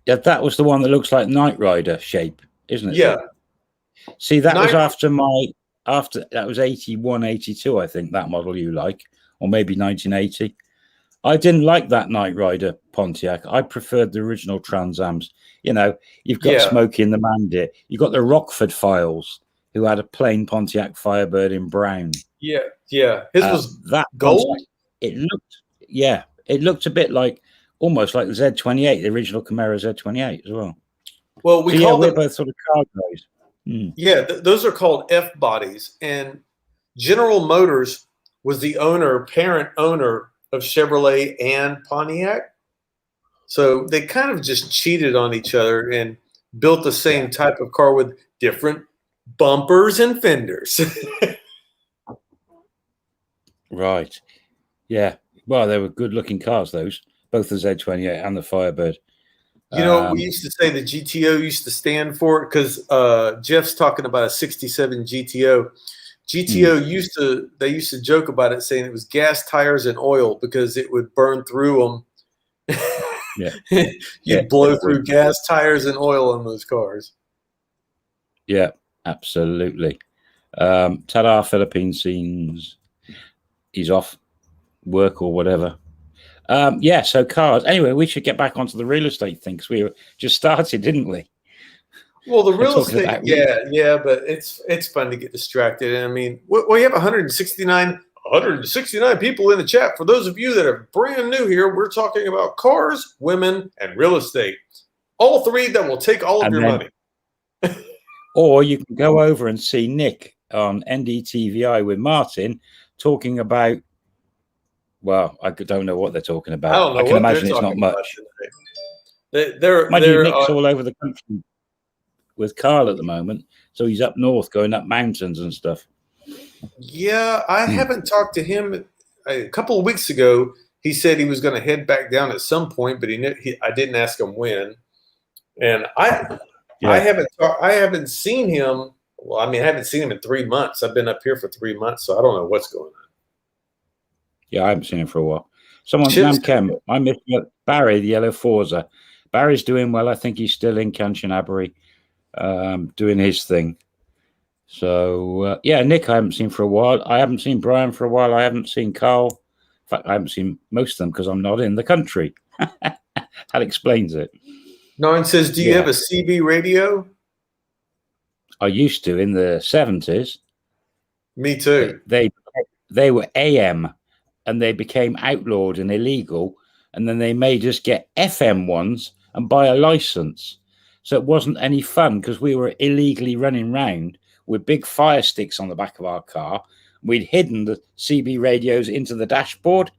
Yeah, that was the one that looks like Knight Rider shape, isn't it? Yeah. See, that was after that was 81, 82, I think, that model you like, or maybe 1980. I didn't like that Knight Rider Pontiac. I preferred the original Trans Ams. You've got Smokey and the Bandit. You've got the Rockford Files, who had a plain Pontiac Firebird in brown. Yeah. His was that gold. Pontiac, it looked a bit like, almost like the Z28, the original Camaro Z28 as well. Well, we're both sort of car guys. Yeah, those are called F bodies, and General Motors was the parent owner of Chevrolet and Pontiac. So they kind of just cheated on each other and built the same type of car with different bumpers and fenders. Right. Yeah. Well, they were good-looking cars, those, both the Z28 and the Firebird. We used to say the GTO used to stand for it because Jeff's talking about a 67 GTO. GTO they used to joke about it, saying it was gas, tires, and oil because it would burn through them. You'd blow through gas, tires, and oil in those cars. Yeah, absolutely. Ta-da, Philippine scenes. He's off work or whatever. So cars. Anyway, we should get back onto the real estate thing because we were just started, didn't we? Well, the real estate, but it's fun to get distracted. And I mean, we have 169 people in the chat. For those of you that are brand new here, we're talking about cars, women, and real estate. All three that will take all of your money. Or you can go over and see Nick on NDTVI with Martin talking about Well, I don't know what they're talking I about. don't know I can what imagine they're it's not talking about much. today. They're Mind you, they're Nick's all over the country with Carl at the moment, so he's up north going up mountains and stuff. yeah. I haven't talked to him. A couple of weeks ago, he said he was going to head back down at some point, but I didn't ask him when. And I haven't seen him. Well, I mean, I haven't seen him in 3 months. I've been up here for 3 months, so I don't know what's going on. Yeah, I haven't seen him for a while. Someone, Chip's Namkem, I miss Barry, the Yellow Forza. Barry's doing well. I think he's still in Kanchanaburi, doing his thing. So, yeah, Nick, I haven't seen for a while. I haven't seen Brian for a while. I haven't seen Carl. In fact, I haven't seen most of them because I'm not in the country. That explains it. Nine says, do you have a CB radio? I used to in the 70s. Me too. They were AM and they became outlawed and illegal. And then they made us get FM ones and buy a license. So it wasn't any fun because we were illegally running round with big fire sticks on the back of our car. We'd hidden the CB radios into the dashboard,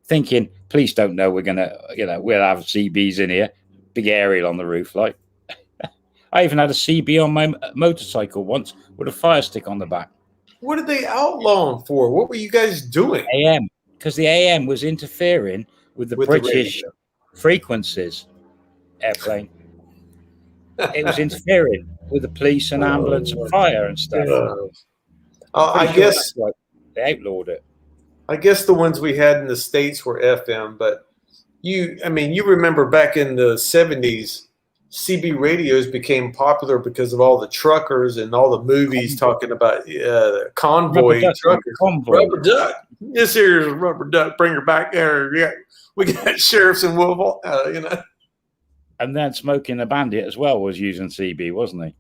thinking, please don't know we're going to, we'll have CBs in here. Big aerial on the roof, like. I even had a CB on my motorcycle once with a fire stick on the back. What did they outlaw them for? What were you guys doing? AM, because the AM was interfering with the British frequencies. Airplane. It was interfering with the police and ambulance and fire and stuff. I guess they outlawed it. I guess the ones we had in the States were FM, but you remember back in the 70s, CB radios became popular because of all the truckers and all the movies talking about convoy truckers. Rubber duck. This here's a rubber duck. Bring her back there. Yeah, we got sheriffs in Louisville. And then Smoking the Bandit as well was using CB, wasn't he?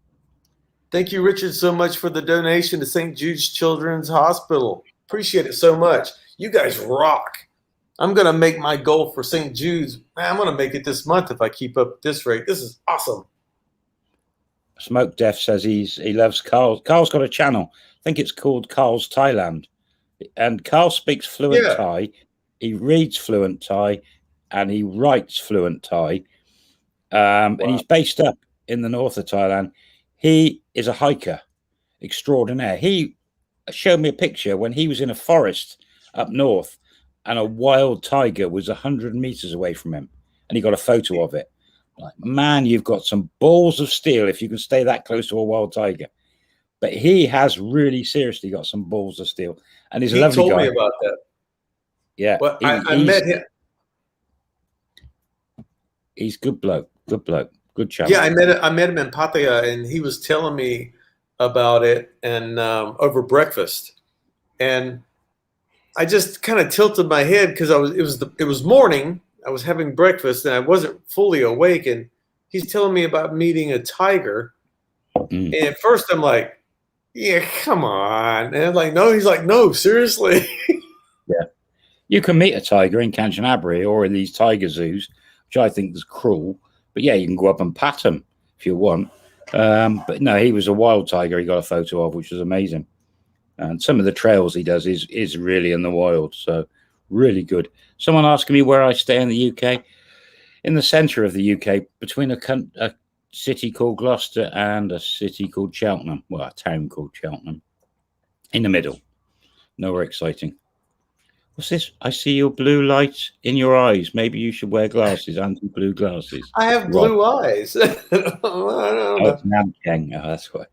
Thank you, Richard, so much for the donation to St. Jude's Children's Hospital. Appreciate it so much. You guys rock. I'm going to make my goal for St. Jude's. Man, I'm going to make it this month if I keep up at this rate. This is awesome. Smoke Def says he loves Carl. Carl's got a channel. I think it's called Carl's Thailand. And Carl speaks fluent Thai. He reads fluent Thai and he writes fluent Thai. And he's based up in the north of Thailand. He is a hiker extraordinaire. He showed me a picture when he was in a forest up north and a wild tiger was 100 meters away from him. And he got a photo of it. Like, man, you've got some balls of steel if you can stay that close to a wild tiger. But he has really seriously got some balls of steel. And he's a lovely guy. He told me about that. Yeah. Well, I met him. He's good bloke. Good bloke. Good chap. Yeah, I met him in Pattaya, and he was telling me about it and over breakfast. And I just kind of tilted my head because it was morning. I was having breakfast and I wasn't fully awake. And he's telling me about meeting a tiger. And at first I'm like, yeah, come on. And I'm like, no. He's like, no, seriously. Yeah. You can meet a tiger in Kanchanaburi or in these tiger zoos, which I think is cruel. But yeah, you can go up and pat him if you want. But no, he was a wild tiger he got a photo of, which was amazing. And some of the trails he does is really in the wild. So really good. Someone asking me where I stay in the UK. In the centre of the UK, between a city called Gloucester and a city called Cheltenham. Well, a town called Cheltenham. In the middle. Nowhere exciting. What's this? I see your blue light in your eyes. Maybe you should wear glasses, anti-blue glasses. I have blue eyes. I don't know. Oh, it's Namkang. Oh, that's why.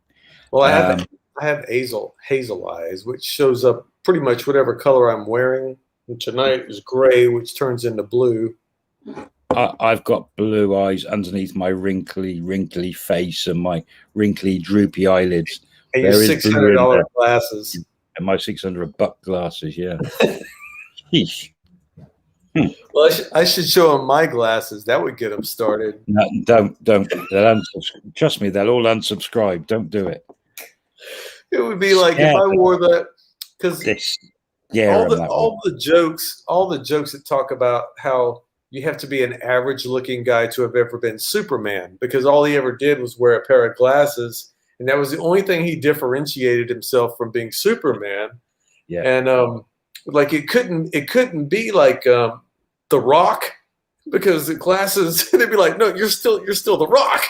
Well, I have hazel eyes, which shows up pretty much whatever color I'm wearing. And tonight is gray, which turns into blue. I've got blue eyes underneath my wrinkly face and my wrinkly, droopy eyelids. And your $600 glasses. And my $600 glasses, yeah. Sheesh. Well, I should show them my glasses. That would get them started. No, don't. Trust me, they'll all unsubscribe. Don't do it. It would be like if I wore that, because all the jokes that talk about how you have to be an average-looking guy to have ever been Superman, because all he ever did was wear a pair of glasses, and that was the only thing he differentiated himself from being Superman. Yeah. And Like it couldn't be like The Rock, because the glasses they'd be like, no, you're still The Rock.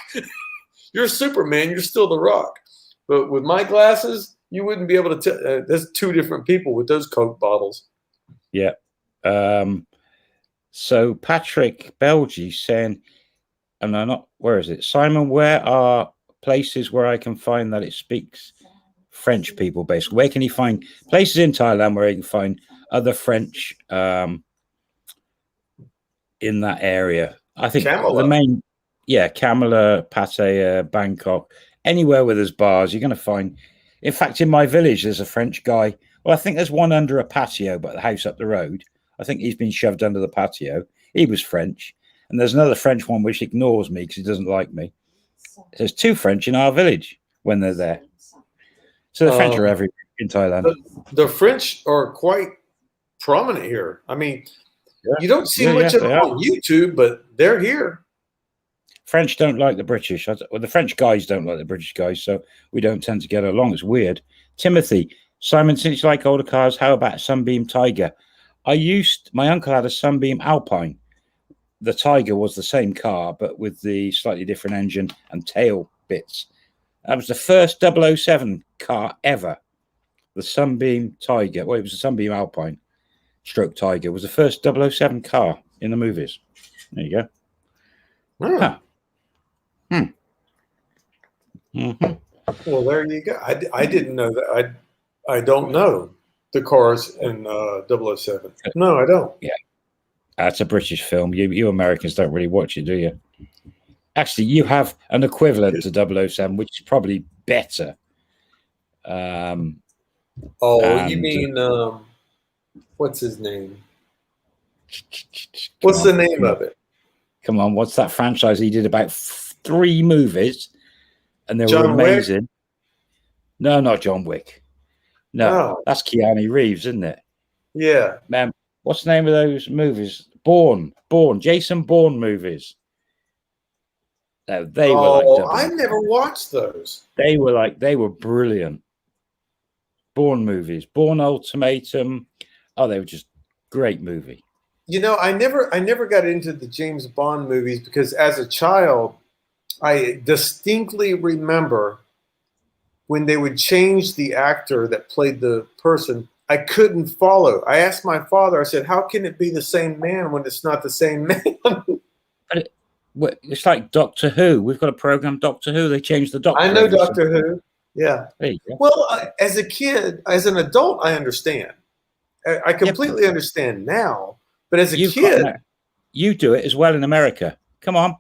You're Superman. You're still The Rock. But with my glasses, you wouldn't be able to tell. There's two different people with those Coke bottles. Yeah. So Patrick Belgie saying, and I'm not, where is it? Simon, where are places where I can find that it speaks French people, basically? Where can you find places in Thailand where you can find other French in that area? I think Kamala. the main, Kamala, Pattaya, Bangkok, anywhere where there's bars, you're going to find. In fact, in my village, there's a French guy. Well, I think there's one under a patio, but the house up the road, I think he's been shoved under the patio. He was French. And there's another French one which ignores me because he doesn't like me. There's two French in our village when they're there. So the French are everywhere in Thailand. The French are quite prominent here. I mean, you don't see much of them on YouTube, but they're here. French don't like the British. Well, the French guys don't like the British guys, so we don't tend to get along. It's weird. Timothy, Simon, since you like older cars, how about Sunbeam Tiger? My uncle had a Sunbeam Alpine. The Tiger was the same car, but with the slightly different engine and tail bits. That was the first 007 car ever. The Sunbeam Tiger. Well, it was a Sunbeam Alpine stroke Tiger. It was the first 007 car in the movies. There you go. Huh. Mm-hmm. Well, there you go. I didn't know that. I don't know the cars in 007. No, I don't. Yeah. That's a British film. You Americans don't really watch it, do you? Actually, you have an equivalent to 007, which is probably better. You mean what's his name? What's the name of it? Come on, what's that franchise? He did about 3 movies, and they were John amazing. Wick? No, not John Wick. No, that's Keanu Reeves, isn't it? Yeah. Man, what's the name of those movies? Bourne, Jason Bourne movies. No, they were like. I never watched those. They were brilliant. Bourne movies, Bourne Ultimatum. Oh, they were just great movie. You know, I never got into the James Bond movies because as a child, I distinctly remember when they would change the actor that played the person. I couldn't follow. I asked my father, I said, how can it be the same man when it's not the same man? But it's like Doctor Who. We've got a program, Doctor Who. They changed the Doctor. I know Doctor Who. Yeah. There you go. Well, as a kid, as an adult, I understand. I completely understand now. But as a kid, you do it as well in America. Come on.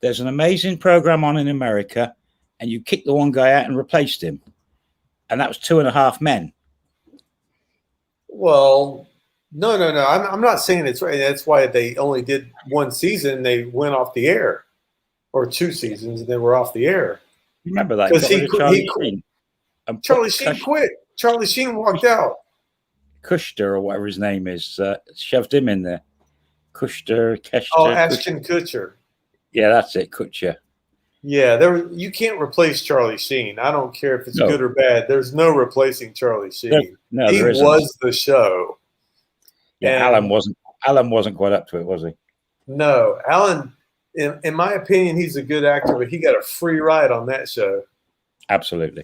There's an amazing program on in America, and you kicked the one guy out and replaced him. And that was 2.5 Men. Well, no. I'm not saying it's right. That's why they only did 1 season. They went off the air, or 2 seasons, and they were off the air. Remember that? Because Charlie Sheen quit. Charlie Sheen walked out. Kushner, or whatever his name is, shoved him in there. Keshter. Ashton Kutcher. Yeah, that's it, Kutcher. Yeah, you can't replace Charlie Sheen. I don't care if it's good or bad. There's no replacing Charlie Sheen. No, he was the show. Yeah, Alan wasn't quite up to it, was he? No, Alan. In my opinion, he's a good actor, but he got a free ride on that show. Absolutely.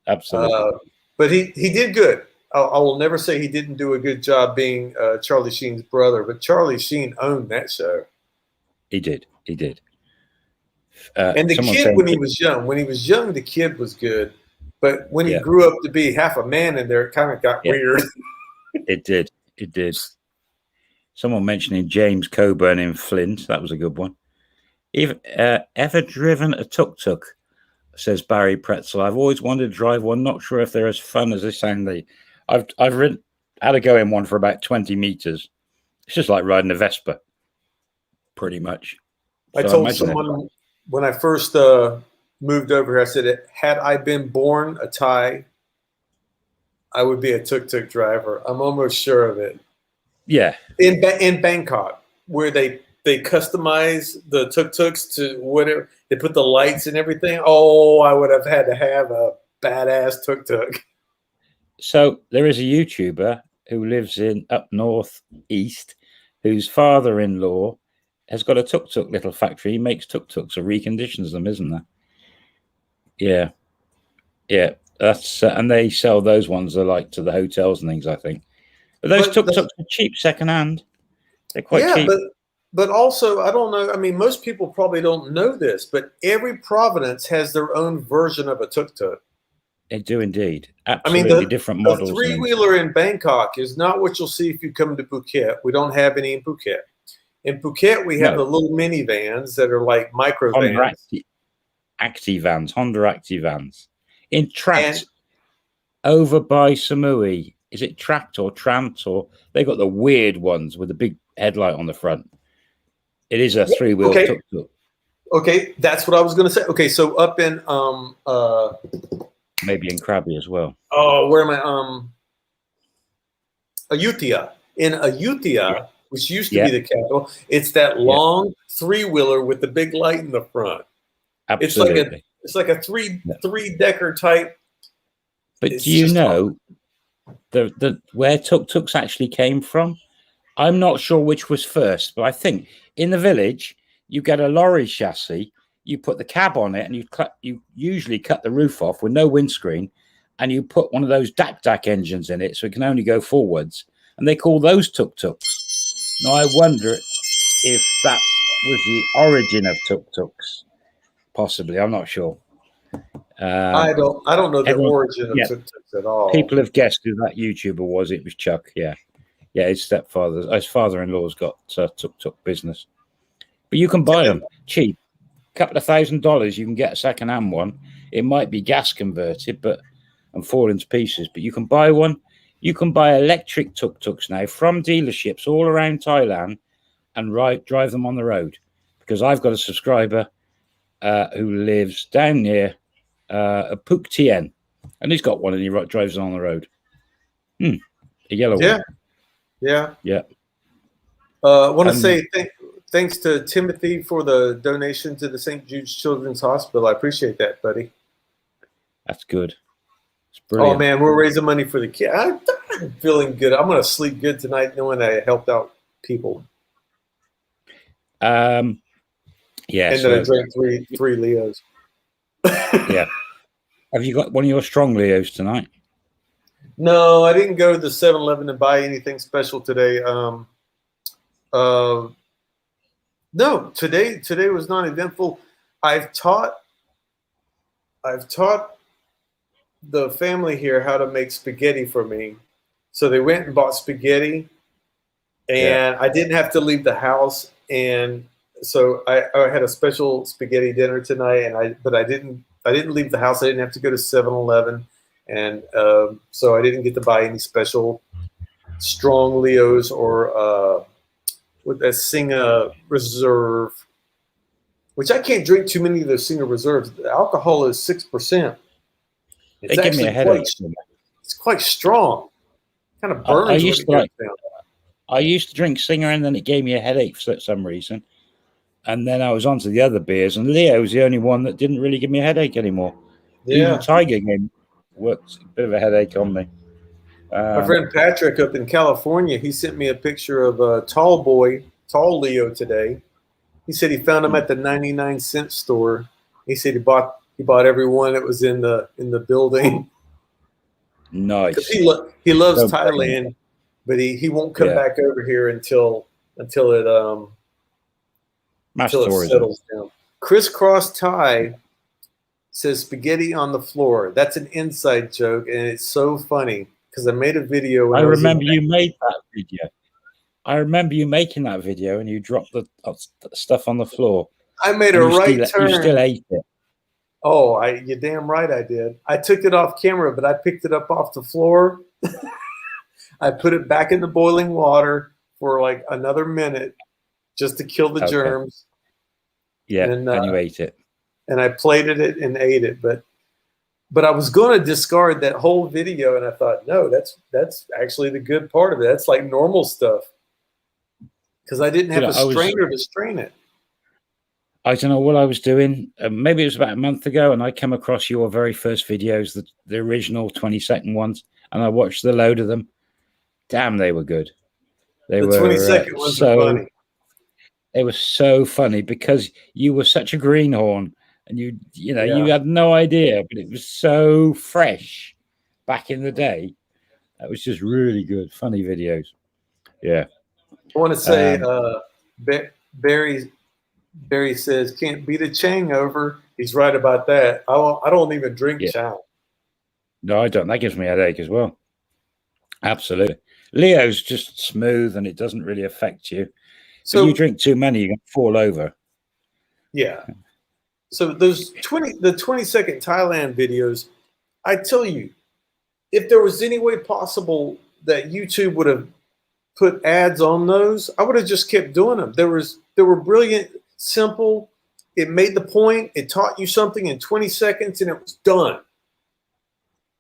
But he did good. I will never say he didn't do a good job being Charlie Sheen's brother, but Charlie Sheen owned that show. He did. And the kid, when he was young, the kid was good. But when he grew up to be half a man in there, it kind of got weird. It did. Someone mentioning James Coburn in Flint. That was a good one. Ever driven a tuk-tuk, says Barry Pretzel. I've always wanted to drive one. Not sure if they're as fun as they sound. I've had a go in one for about 20 meters. It's just like riding a Vespa, pretty much. I told someone when I first moved over here, I said, had I been born a Thai, I would be a tuk-tuk driver. I'm almost sure of it. Yeah. In Bangkok, where they customize the tuk-tuks to whatever. They put the lights and everything. Oh, I would have had to have a badass tuk-tuk. So there is a YouTuber who lives in up north east, whose father-in-law has got a tuk-tuk little factory. He makes tuk-tuks or reconditions them, isn't there? Yeah. Yeah. That's and they sell those ones like to the hotels and things, I think. But those tuk-tuks are cheap secondhand. They're quite cheap. But also, I don't know. I mean, most people probably don't know this, but every province has their own version of a tuk-tuk. They do indeed. Absolutely different models. The three-wheeler in Bangkok is not what you'll see if you come to Phuket. We don't have any in Phuket. In Phuket, we have the little minivans that are like micro vans. Honda Activans. In Tract, over by Samui, is it Tract or Trant? Or they got the weird ones with the big headlight on the front. It is a three-wheel tuk-tuk. Okay, that's what I was going to say. Okay, so up in maybe in Krabi as well. Oh, where am I? Ayutthaya. In Ayutthaya, which used to be the capital, it's that long three-wheeler with the big light in the front. Absolutely. It's like a three-decker type. But do you know the where tuk-tuks actually came from? I'm not sure which was first, but I think in the village you get a lorry chassis, you put the cab on it, and you usually cut the roof off with no windscreen, and you put one of those dak engines in it so it can only go forwards, and they call those tuk-tuks. Now I wonder if that was the origin of tuk-tuks. Possibly, I'm not sure. I don't know the origin of tuk-tuks at all. People have guessed who that YouTuber was. It was Chuck. Yeah, his his father-in-law's got a tuk-tuk business. But you can buy them cheap. A couple of $1,000, you can get a second-hand one. It might be gas converted, and fall into pieces. But you can buy one. You can buy electric tuk-tuks now from dealerships all around Thailand and drive them on the road. Because I've got a subscriber who lives down near Phuc Tien, and he's got one, and he drives it on the road. A yellow one. Yeah. I want to say thanks to Timothy for the donation to the St. Jude's Children's Hospital. I appreciate that, buddy. That's good. It's brilliant. Oh man, we're raising money for the kid. I'm feeling good. I'm going to sleep good tonight, knowing I helped out people. Yeah. And then I drank three Leos. Yeah. Have you got one of your strong Leos tonight? No, I didn't go to the 7-Eleven and buy anything special today. No, today was not eventful. I've taught the family here how to make spaghetti for me. So they went and bought spaghetti, and I didn't have to leave the house. And so I had a special spaghetti dinner tonight, but I didn't leave the house. I didn't have to go to 7-Eleven, and so I didn't get to buy any special strong Leos or with a Singer Reserve, which I can't drink too many of those Singer Reserves. The alcohol is 6%. They give me a headache. It's quite strong. Kind of burns. I used to drink Singer, and then it gave me a headache for some reason. And then I was on to the other beers, and Leo was the only one that didn't really give me a headache anymore. Yeah. Even Tiger game worked a bit of a headache on me. My friend Patrick up in California, he sent me a picture of a tall Leo today. He said he found him at the 99-cent store. He said he bought every one that was in the building. Nice. He loves Thailand, but he won't come back over here until it settles down. Crisscross Thai says spaghetti on the floor. That's an inside joke, and it's so funny because I made a video. I remember you made that video. I remember you making that video, and you dropped the stuff on the floor. I made a right turn. You still ate it. Oh, you're damn right I did. I took it off camera, but I picked it up off the floor. I put it back in the boiling water for like another minute just to kill the germs. Yeah, and you ate it. And I plated it and ate it, but I was going to discard that whole video, and I thought, no, that's actually the good part of it. That's like normal stuff because I didn't have a strainer to strain it. I don't know what I was doing. Maybe it was about a month ago, and I came across your very first videos, the original 20-second ones, and I watched the load of them. damn, they were good. They The were 20-second ones are funny. They were so funny because you were such a greenhorn, and you had no idea, but it was so fresh back in the day. That was just really good, funny videos. Yeah. I want to say Barry says can't beat a Chang over. He's right about that. I don't even drink Chang. No, I don't. That gives me a headache as well. Absolutely. Leo's just smooth and it doesn't really affect you. So you drink too many, you're going to fall over. Yeah. So those 20-second Thailand videos, I tell you, if there was any way possible that YouTube would have put ads on those, I would have just kept doing them. They were brilliant, simple. It made the point. It taught you something in 20 seconds, and it was done.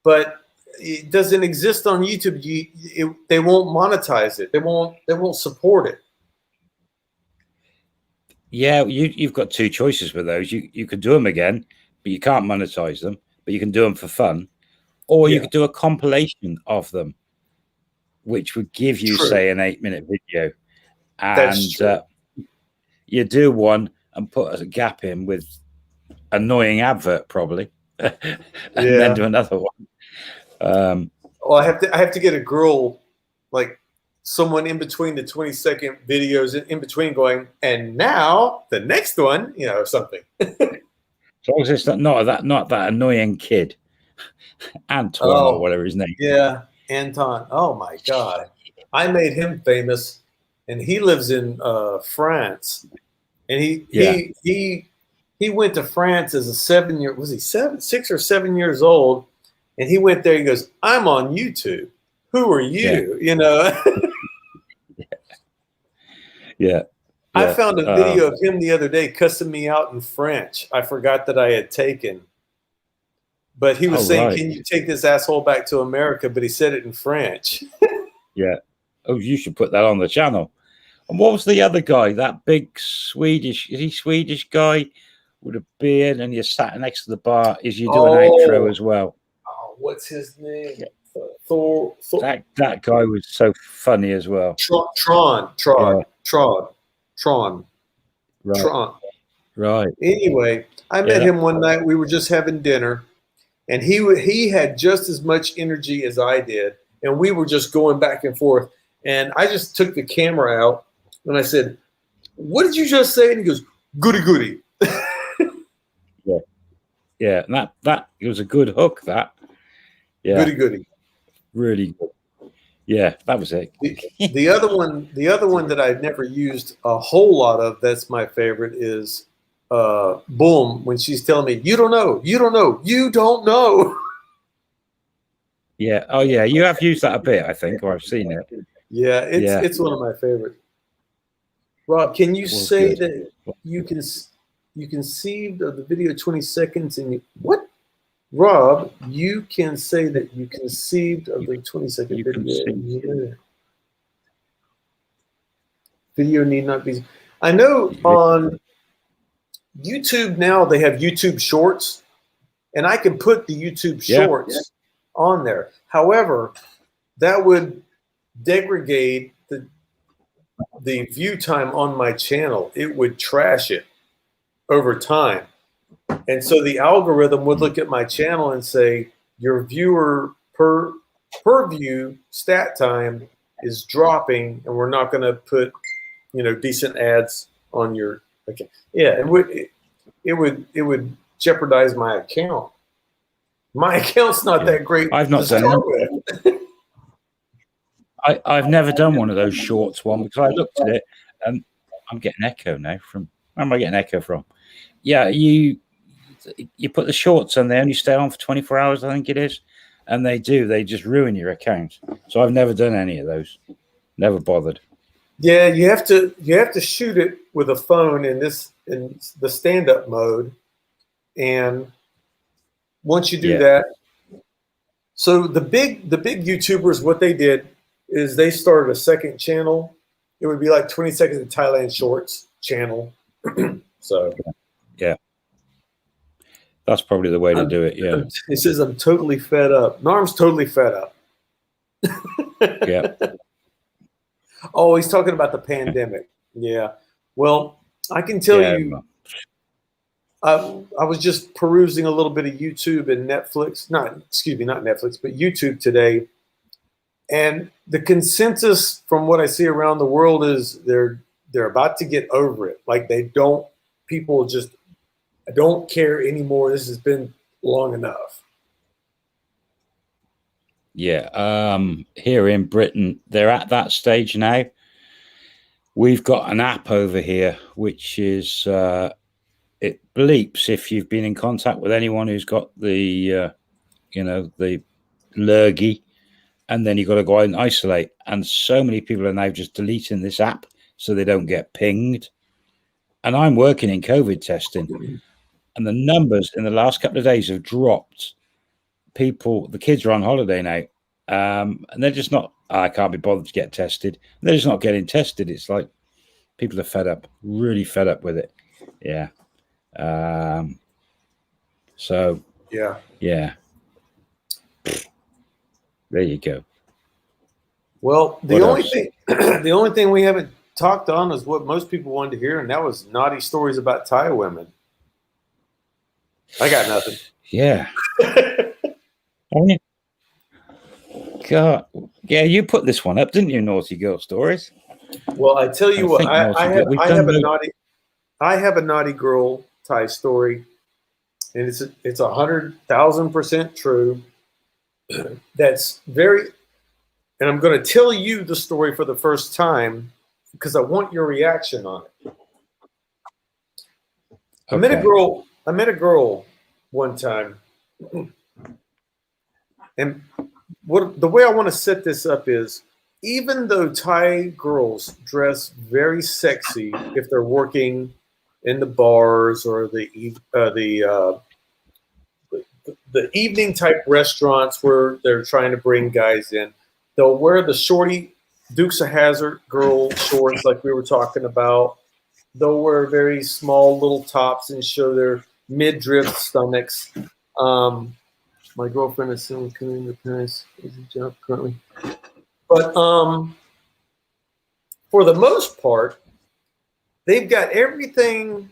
But it doesn't exist on YouTube. They won't monetize it. They won't support it. Yeah, you've got two choices with those. You could do them again, but you can't monetize them. But you can do them for fun, or you could do a compilation of them, which would give you, say, an 8-minute video, and you do one and put a gap in with annoying advert probably, and then do another one. Well, I have to get a girl, like someone in between the 20-second videos, in between, going, and now the next one, or something. So is this not that annoying kid, Antoine or whatever his name? Yeah, Anton. Oh my God, I made him famous, and he lives in France, and he went to France as a 7-year. Was he 6 or 7 years old? And he went there. He goes, "I'm on YouTube. Who are you?" Yeah. I found a video of him the other day cussing me out in French. I forgot that I had taken. But he was saying, "Can you take this asshole back to America?" But he said it in French. Yeah. Oh, you should put that on the channel. And what was the other guy? That big Swedish, is he Swedish guy with a beard, and you sat next to the bar? Is you do an outro as well? Oh, what's his name? Yeah. Thor. That guy was so funny as well. Tron. Right. Anyway, I met him one night. We were just having dinner, and he had just as much energy as I did, and we were just going back and forth. And I just took the camera out, and I said, "What did you just say?" And he goes, "Goody goody." Yeah, and that it was a good hook. That, yeah, goody. Really good. Yeah, that was it. The other one that I've never used a whole lot of, that's my favorite, is Boom, when she's telling me, you don't know. Yeah. Oh yeah, you have used that a bit, I think, or I've seen it. Yeah, it's one of my favorites. Rob, can you say that you conceived of the video 20 seconds and what? Rob, you can say that you conceived of the 20-second video. Video need not be. I know on YouTube now they have YouTube Shorts, and I can put the YouTube Shorts on there. However, that would degrade the view time on my channel. It would trash it over time. And so the algorithm would look at my channel and say, your viewer per view stat time is dropping, and we're not going to put, decent ads on your account. Yeah, it would jeopardize my account. My account's not that great. I've not done that. I've never done one of those shorts one because I looked at it and I'm getting echo now from. Where am I getting echo from? Yeah, you put the shorts on there and you stay on for 24 hours, I think it is, and they just ruin your account. So I've never done any of those. Never bothered. Yeah, you have to shoot it with a phone in the stand-up mode, and once you do that, so the big YouTubers, what they did is they started a second channel. It would be like 20 seconds of Thailand Shorts channel. So yeah, that's probably the way to do it. Yeah. It says I'm totally fed up. Norm's totally fed up. Yeah. Oh, he's talking about the pandemic. Yeah. Well, I can tell you, I was just perusing a little bit of YouTube and Netflix. Not Netflix, but YouTube today. And the consensus from what I see around the world is they're about to get over it. Like people just don't care anymore. This has been long enough. Yeah. Here in Britain, they're at that stage now. We've got an app over here, which is it bleeps if you've been in contact with anyone who's got the the lurgy, and then you've got to go out and isolate. And so many people are now just deleting this app so they don't get pinged. And I'm working in COVID testing, and the numbers in the last couple of days have dropped. The kids are on holiday now, and they're just not. I can't be bothered to get tested. They're just not getting tested. It's like people are fed up, really fed up with it. Yeah. So yeah. There you go. Well, the only thing we haven't talked on is what most people wanted to hear, and that was naughty stories about Thai women. I got nothing. Yeah. God, yeah, you put this one up, didn't you? Naughty girl stories. Well, I tell you what, I have a naughty girl Thai story, and it's 100,000% true. That's very, and I'm going to tell you the story for the first time because I want your reaction on it. Okay. I met a girl one time, and the way I want to set this up is, even though Thai girls dress very sexy if they're working in the bars or the evening type restaurants where they're trying to bring guys in, they'll wear the shorty Dukes of Hazzard girl shorts like we were talking about. They'll wear very small little tops and show their midriff stomachs. My girlfriend is still coming to Paris as a job currently. But for the most part, they've got everything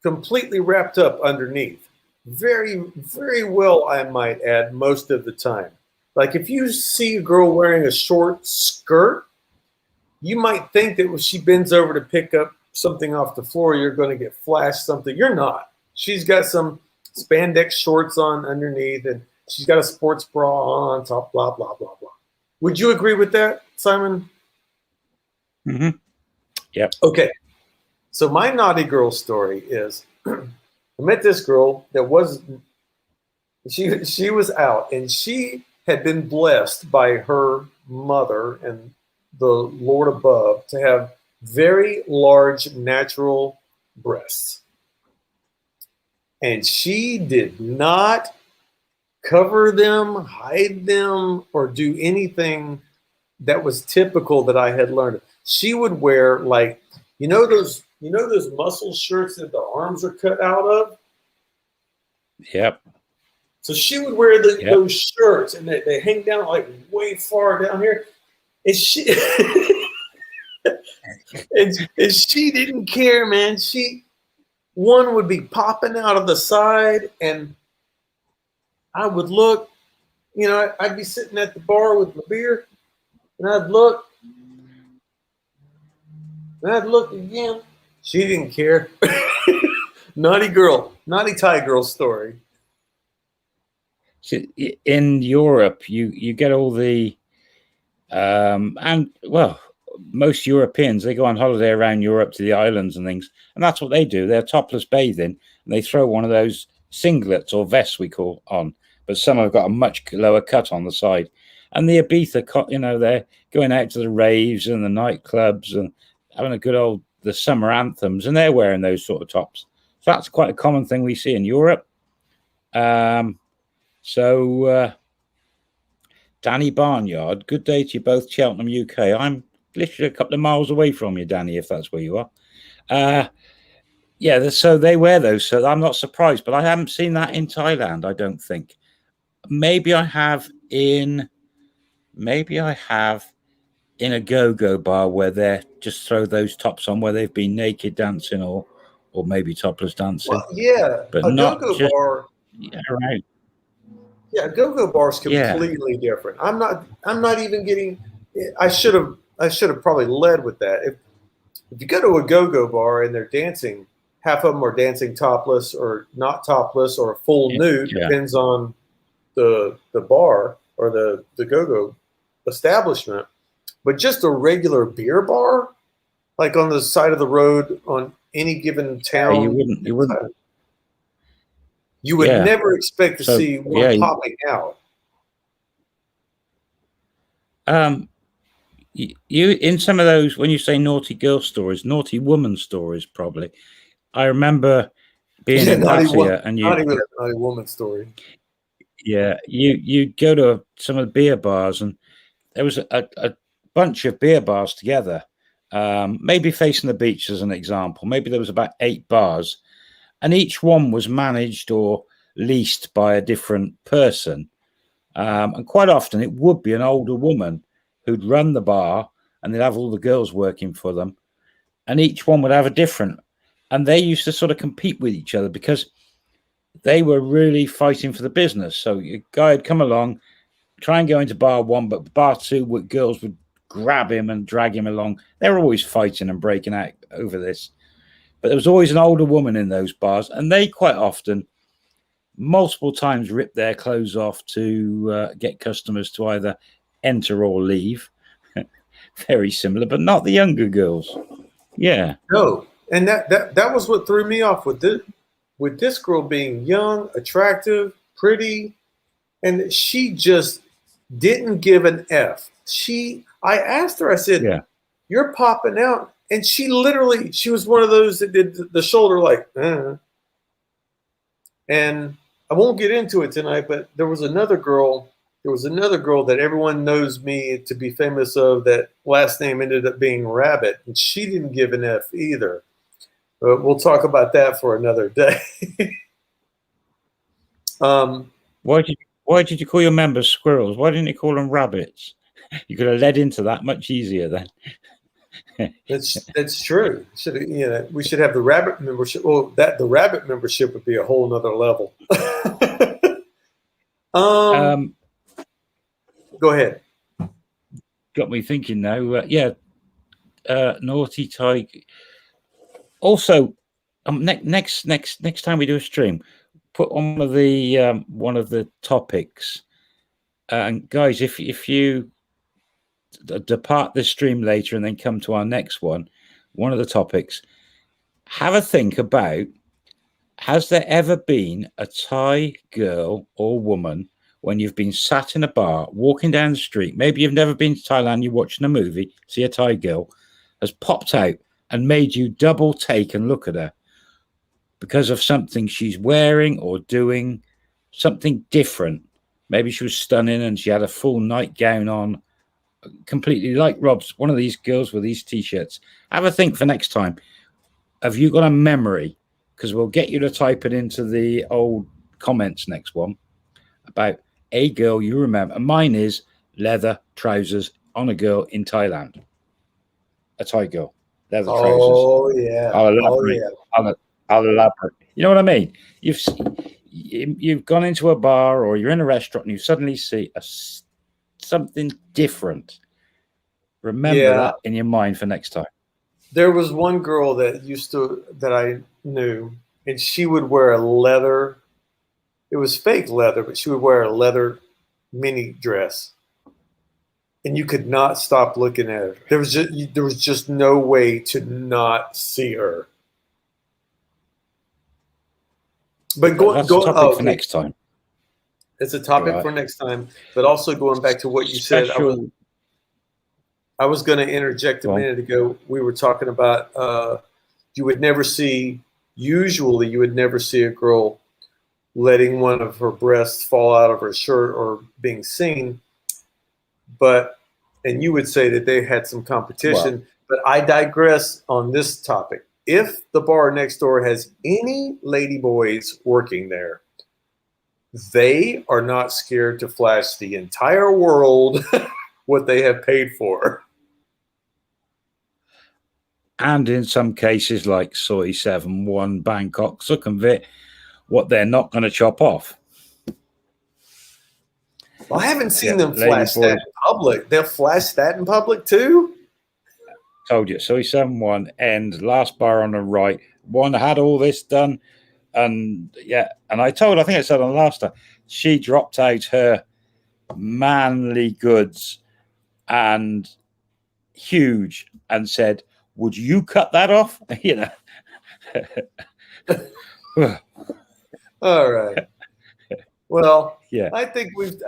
completely wrapped up underneath. Very, very well, I might add, most of the time. Like if you see a girl wearing a short skirt, you might think that when she bends over to pick up something off the floor, you're going to get flashed something. You're not. She's got some spandex shorts on underneath, and she's got a sports bra on top, blah, blah, blah, blah. Would you agree with that, Simon? Mm-hmm. Yep. Okay. So my naughty girl story is I met this girl that she was out, and she had been blessed by her mother and the Lord above to have very large natural breasts. And she did not cover them, hide them, or do anything that was typical that I had learned. She would wear those muscle shirts that the arms are cut out of? Yep. So she would wear those shirts, and they hang down like way far down here. And she and she didn't care, man. One would be popping out of the side, and I would look, I'd be sitting at the bar with my beer, and I'd look again. She didn't care. Naughty Thai girl story. So in Europe, you get all the, most Europeans, they go on holiday around Europe to the islands and things, and that's what they do. They're topless bathing, and they throw one of those singlets or vests we call on, but some have got a much lower cut on the side. And the Ibiza, they're going out to the raves and the nightclubs and having a good old the summer anthems, and they're wearing those sort of tops. So that's quite a common thing we see in Europe. Danny Barnyard, good day to you both, Cheltenham, UK. I'm literally a couple of miles away from you, Danny, if that's where you are. So they wear those, so I'm not surprised, but I haven't seen that in Thailand, I don't think. Maybe I have in maybe I have in a go-go bar where they just throw those tops on where they've been naked dancing or maybe topless dancing. Well, yeah, But a not go-go just bar. right. Yeah, go-go bar is Yeah. completely different. I'm not even getting. I should have probably led with that. If you go to a go-go bar and they're dancing, half of them are dancing topless or not topless or full nude, Yeah. depends on the bar or the go-go establishment. But just a regular beer bar, like on the side of the road on any given town, You wouldn't. you would Yeah. never expect to So, see one popping out. You in some of those, when you say naughty girl stories, naughty woman stories, probably. I remember being in Pattaya and not even a naughty woman story. Yeah, you go to some of the beer bars, and there was a bunch of beer bars together, maybe facing the beach as an example. Maybe there was about 8 bars, and each one was managed or leased by a different person. And quite often it would be an older woman who'd run the bar, and they'd have all the girls working for them, and each one would have a different. And they used to sort of compete with each other because they were really fighting for the business. So a guy would come along, try and go into bar 1, but bar 2, girls would grab him and drag him along. They were always fighting and breaking out over this. But there was always an older woman in those bars, and they quite often, multiple times, ripped their clothes off to get customers to either enter or leave. Very similar, but not the younger girls. Yeah. No, and that was what threw me off with this girl being young, attractive, pretty, and she just didn't give an F. I asked her, I said, Yeah. "You're popping out," and she was one of those that did the shoulder like, and I won't get into it tonight, but there was another girl that everyone knows me to be famous of, that last name ended up being Rabbit, and she didn't give an F either. But we'll talk about that for another day. Why did you call your members squirrels? Why didn't you call them rabbits? You could have led into that much easier then. That's true. We should have the rabbit membership. Well, the rabbit membership would be a whole nother level. Go ahead. Got me thinking now. Naughty tiger. Also, next time we do a stream, put on one of the topics. And guys, if you depart this stream later and then come to our next one of the topics, have a think about: has there ever been a Thai girl or woman, when you've been sat in a bar, walking down the street, maybe you've never been to Thailand, you're watching a movie, see a Thai girl, has popped out and made you double take and look at her because of something she's wearing or doing, something different? Maybe she was stunning and she had a full nightgown on, completely like Rob's, one of these girls with these T-shirts. Have a think for next time. Have you got a memory? Because we'll get you to type it into the old comments next one about a girl you remember. And mine is leather trousers on a girl in Thailand. A Thai girl. Leather trousers. Oh, yeah. I'll elaborate. You know what I mean? You've gone into a bar or you're in a restaurant and you suddenly see something different. Remember that in your mind for next time. There was one girl that I knew, and she would wear a leather. It was fake leather, but she would wear a leather mini dress, and you could not stop looking at her. There was just no way to not see her. But that's a topic for next time. It's a topic for next time. But also going back to what you said, I was going to interject a minute ago. We were talking about usually you would never see a girl letting one of her breasts fall out of her shirt or being seen. And you would say that they had some competition, but I digress on this topic. If the bar next door has any lady boys working there, they are not scared to flash the entire world what they have paid for. And in some cases, like Soy 7-1, Bangkok, Sukhumvit, what they're not going to chop off. Well, I haven't seen Yeah, them flash that in public. They'll flash that in public too? Told you, Soy 7-1, end, last bar on the right. One had all this done. And yeah, and I think I said on the last time, she dropped out her manly goods and huge and said, would you cut that off? You know. All right. Well, yeah. I think we've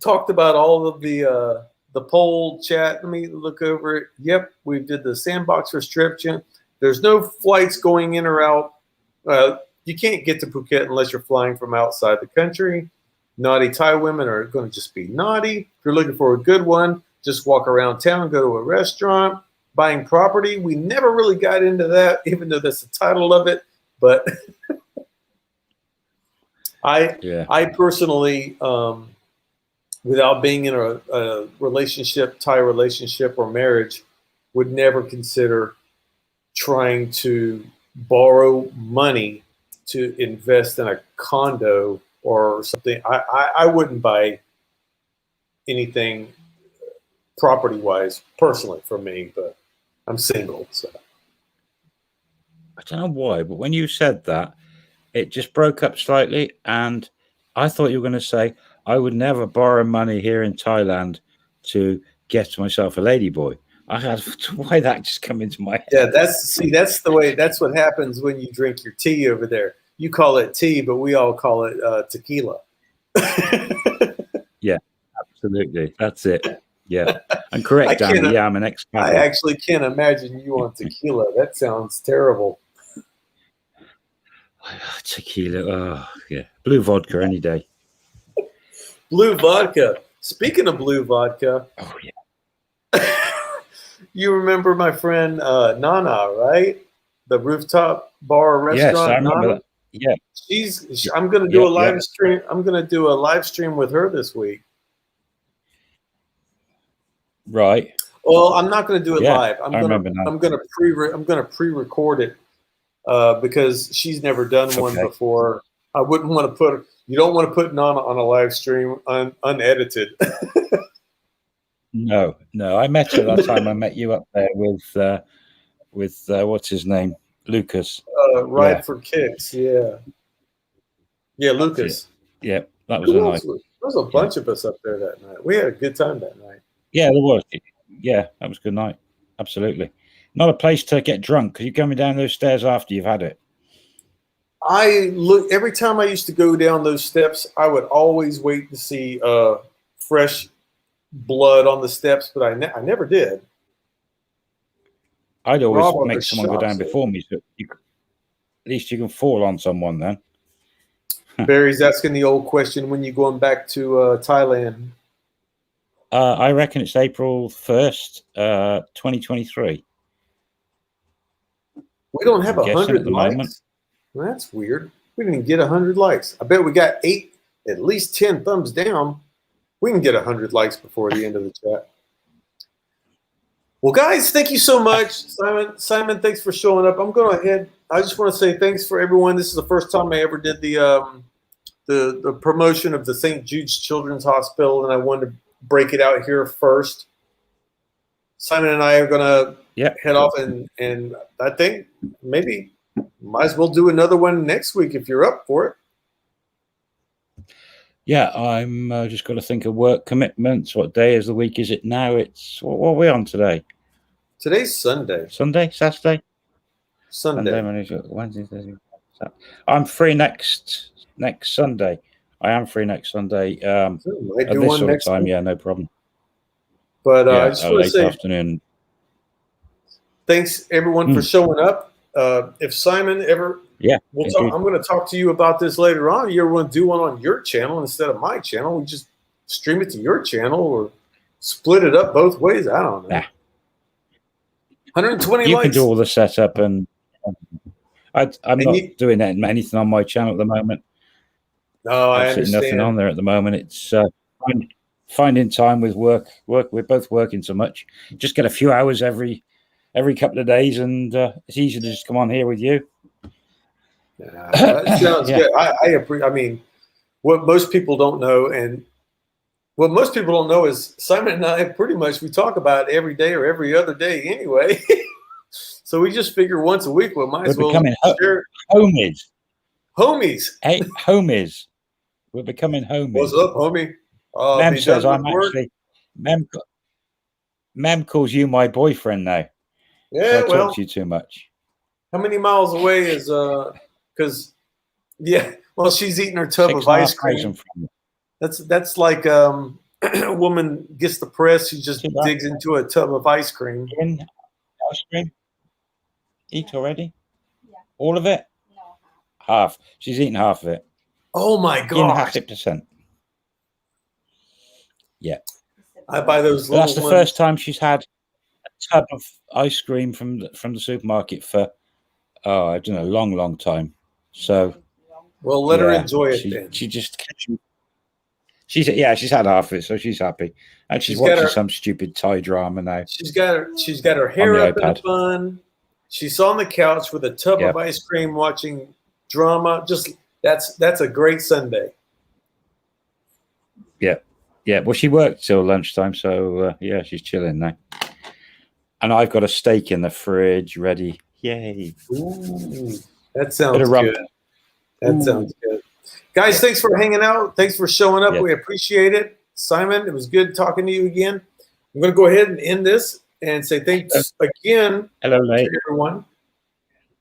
talked about all of the poll chat. Let me look over it. Yep, we did the sandbox restriction. There's no flights going in or out. You can't get to Phuket unless you're flying from outside the country. Naughty Thai women are going to just be naughty. If you're looking for a good one, just walk around town, go to a restaurant. Buying property, we never really got into that, even though that's the title of it. But I personally, without being in a relationship, Thai relationship or marriage, would never consider trying to borrow money to invest in a condo or something. I wouldn't buy anything property-wise, personally, for me, but I'm single, so. I don't know why, but when you said that, it just broke up slightly, and I thought you were going to say, I would never borrow money here in Thailand to get myself a ladyboy. I had why that just come into my head. Yeah, that's what happens when you drink your tea over there. You call it tea, but we all call it tequila. Yeah, absolutely. That's it. Yeah. And correct, Andy. Yeah, I'm an ex-Kathu. I actually can't imagine you on tequila. That sounds terrible. Tequila. Oh, yeah. Blue vodka any day. Blue vodka. Speaking of blue vodka. Oh, yeah. You remember my friend Nana, right? The rooftop bar restaurant. Yes, I remember Nana? that. Yeah. I'm going to do a live stream. I'm going to do a live stream with her this week. Right. Well, I'm not going to do it live. I'm going to pre-record it because she's never done one before. I wouldn't want to put. You don't want to put Nana on a live stream unedited. No. I met her that time. I met you up there with what's his name, Lucas. Ride for Kicks. Yeah, Lucas. Yeah, that was a night. There was a bunch of us up there that night. We had a good time that night. Yeah, there was. Yeah, that was a good night. Absolutely. Not a place to get drunk because you're coming down those stairs after you've had it. Every time I used to go down those steps, I would always wait to see fresh blood on the steps, but I never did. I'd always make someone go down before me, so at least you can fall on someone then. Barry's asking the old question: when you going back to Thailand? I reckon it's April 1st, 2023. We don't have 100 likes. Well, that's weird. We didn't get 100 likes. I bet we got at least 10 thumbs down. We can get 100 likes before the end of the chat. Well, guys, thank you so much. Simon, thanks for showing up. I'm going ahead. I just want to say thanks for everyone. This is the first time I ever did the promotion of the St. Jude's Children's Hospital, and I wanted to break it out here first. Simon and I are going to head off, and I think maybe might as well do another one next week if you're up for it. Yeah, I'm just got to think of work commitments. What day is the week? Is it now? It's what are we on today? Today's Sunday. Sunday? Saturday? Sunday. Wednesday, Thursday. I'm free next Sunday. I am free next Sunday. At this sort of time, yeah, no problem. But I just want to say afternoon. Thanks everyone for showing up. If Simon ever, I'm going to talk to you about this later on. You ever want to do one on your channel instead of my channel? We just stream it to your channel or split it up both ways. I don't know. 120 you likes. You can do all the setup, and I'm not doing anything on my channel at the moment. No, I Absolutely nothing understand. on there at the moment. It's finding time with work. We're both working so much. Just get a few hours every couple of days, and it's easy to just come on here with you. That sounds Yeah. good. I mean, what most people don't know, and what most people don't know is Simon and I pretty much we talk about it every day or every other day anyway. So we just figure once a week we might as We're well becoming share homies. homies. Hey, homies. We're becoming homies. What's up, homie? Mem Be says done I'm with work. actually Mem calls you my boyfriend now. Yeah, So I well, talk to you too much. how many miles away is because yeah, well she's eating her tub of ice cream. 6,500 from you. That's like a woman gets depressed, she just See that? digs into a tub of ice cream. In ice cream? Eat already? Yeah. All of it? No. Half. She's eaten half of it. Oh my In gosh. 50%. Yeah. I buy those But little that's the ones. first time she's had a tub of ice cream from the supermarket for I don't know, long time. So Well, let her enjoy it then. She just she's had half of it, so she's happy. And she's She's got watching her- some stupid Thai drama now. She's got her hair the up in a iPad. bun. She's on the couch with a tub Yep. of ice cream watching drama. Just that's a great Sunday. Yeah, well, she worked till lunchtime, so yeah, she's chilling now. And I've got a steak in the fridge ready. Yay! Ooh, that Bit sounds of rump. good. That sounds good. Guys, thanks for hanging out. Thanks for showing up. Yeah. We appreciate it. Simon, it was good talking to you again. I'm going to go ahead and end this and say thanks again Hello, to Layla. everyone.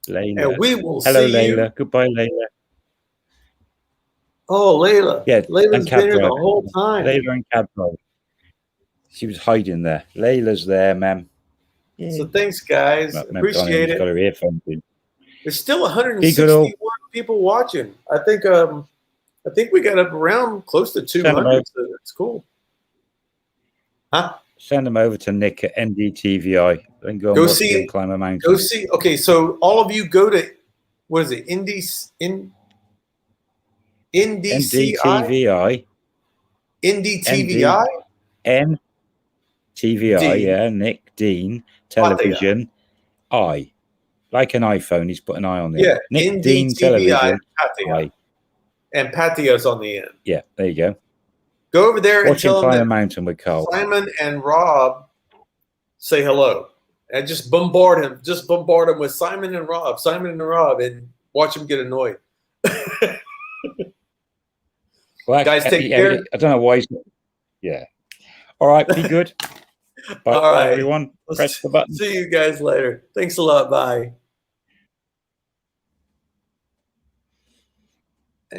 Layla. And we will Hello, see you. Layla. Goodbye, Layla. Oh, Layla. Yeah, Layla's and cab been here the driver. whole time. Layla and cab driver. She was hiding there. Layla's there, ma'am. Yeah. So thanks, guys. Appreciate She's got it. her earphones in. There's still 161 people watching. I think we got up around close to 200. So that's cool. Huh? Send them over to Nick at NDTVI and go and watch him climb a mountain. Go see. Okay, so all of you go to what is it? NDCI. NDTVI. NDTVI. NTVI. Yeah, Nick Dean Television. I like an iPhone. He's put an I on there. Yeah, Nick Dean Television. I. And Patios on the end. Yeah, there you go. Go over there Watch and him tell climb a them mountain with Carl. Simon and Rob say hello. And just bombard him. Just bombard him with Simon and Rob. Simon and Rob, and watch him get annoyed. Well, guys, take care. I don't know why he's. Yeah. All right. Be good. Bye, All right, everyone. Press the button. See you guys later. Thanks a lot. Bye.